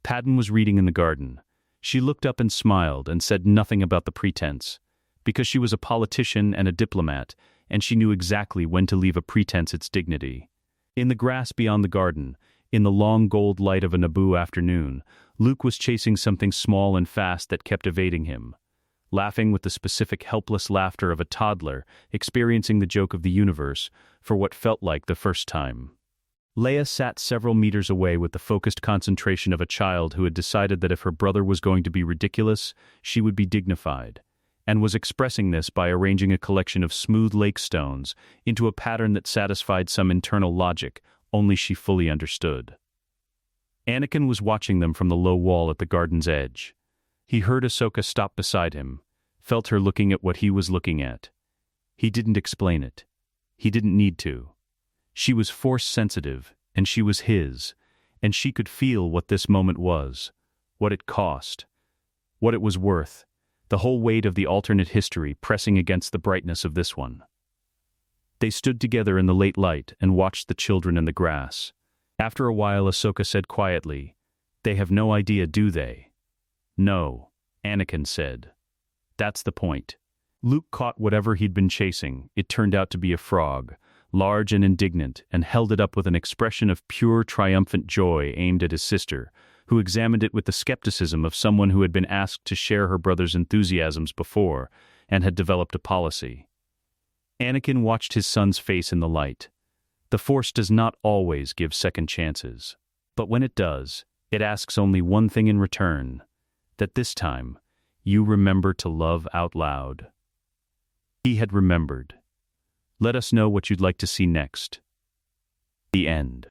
Speaker 2: Padme was reading in the garden. She looked up and smiled and said nothing about the pretense, because she was a politician and a diplomat, and she knew exactly when to leave a pretense its dignity. In the grass beyond the garden, in the long gold light of a Naboo afternoon, Luke was chasing something small and fast that kept evading him, laughing with the specific helpless laughter of a toddler experiencing the joke of the universe for what felt like the first time. Leia sat several meters away with the focused concentration of a child who had decided that if her brother was going to be ridiculous, she would be dignified, and was expressing this by arranging a collection of smooth lake stones into a pattern that satisfied some internal logic only she fully understood. Anakin was watching them from the low wall at the garden's edge. He heard Ahsoka stop beside him, felt her looking at what he was looking at. He didn't explain it. He didn't need to. She was Force-sensitive, and she was his, and she could feel what this moment was, what it cost, what it was worth, the whole weight of the alternate history pressing against the brightness of this one. They stood together in the late light and watched the children in the grass. After a while, Ahsoka said quietly, "They have no idea, do they?" "No," Anakin said. "That's the point." Luke caught whatever he'd been chasing. It turned out to be a frog, large and indignant, and held it up with an expression of pure triumphant joy aimed at his sister, who examined it with the skepticism of someone who had been asked to share her brother's enthusiasms before and had developed a policy. Anakin watched his son's face in the light. The Force does not always give second chances, but when it does, it asks only one thing in return, that this time, you remember to love out loud. He had remembered. Let us know what you'd like to see next. The end.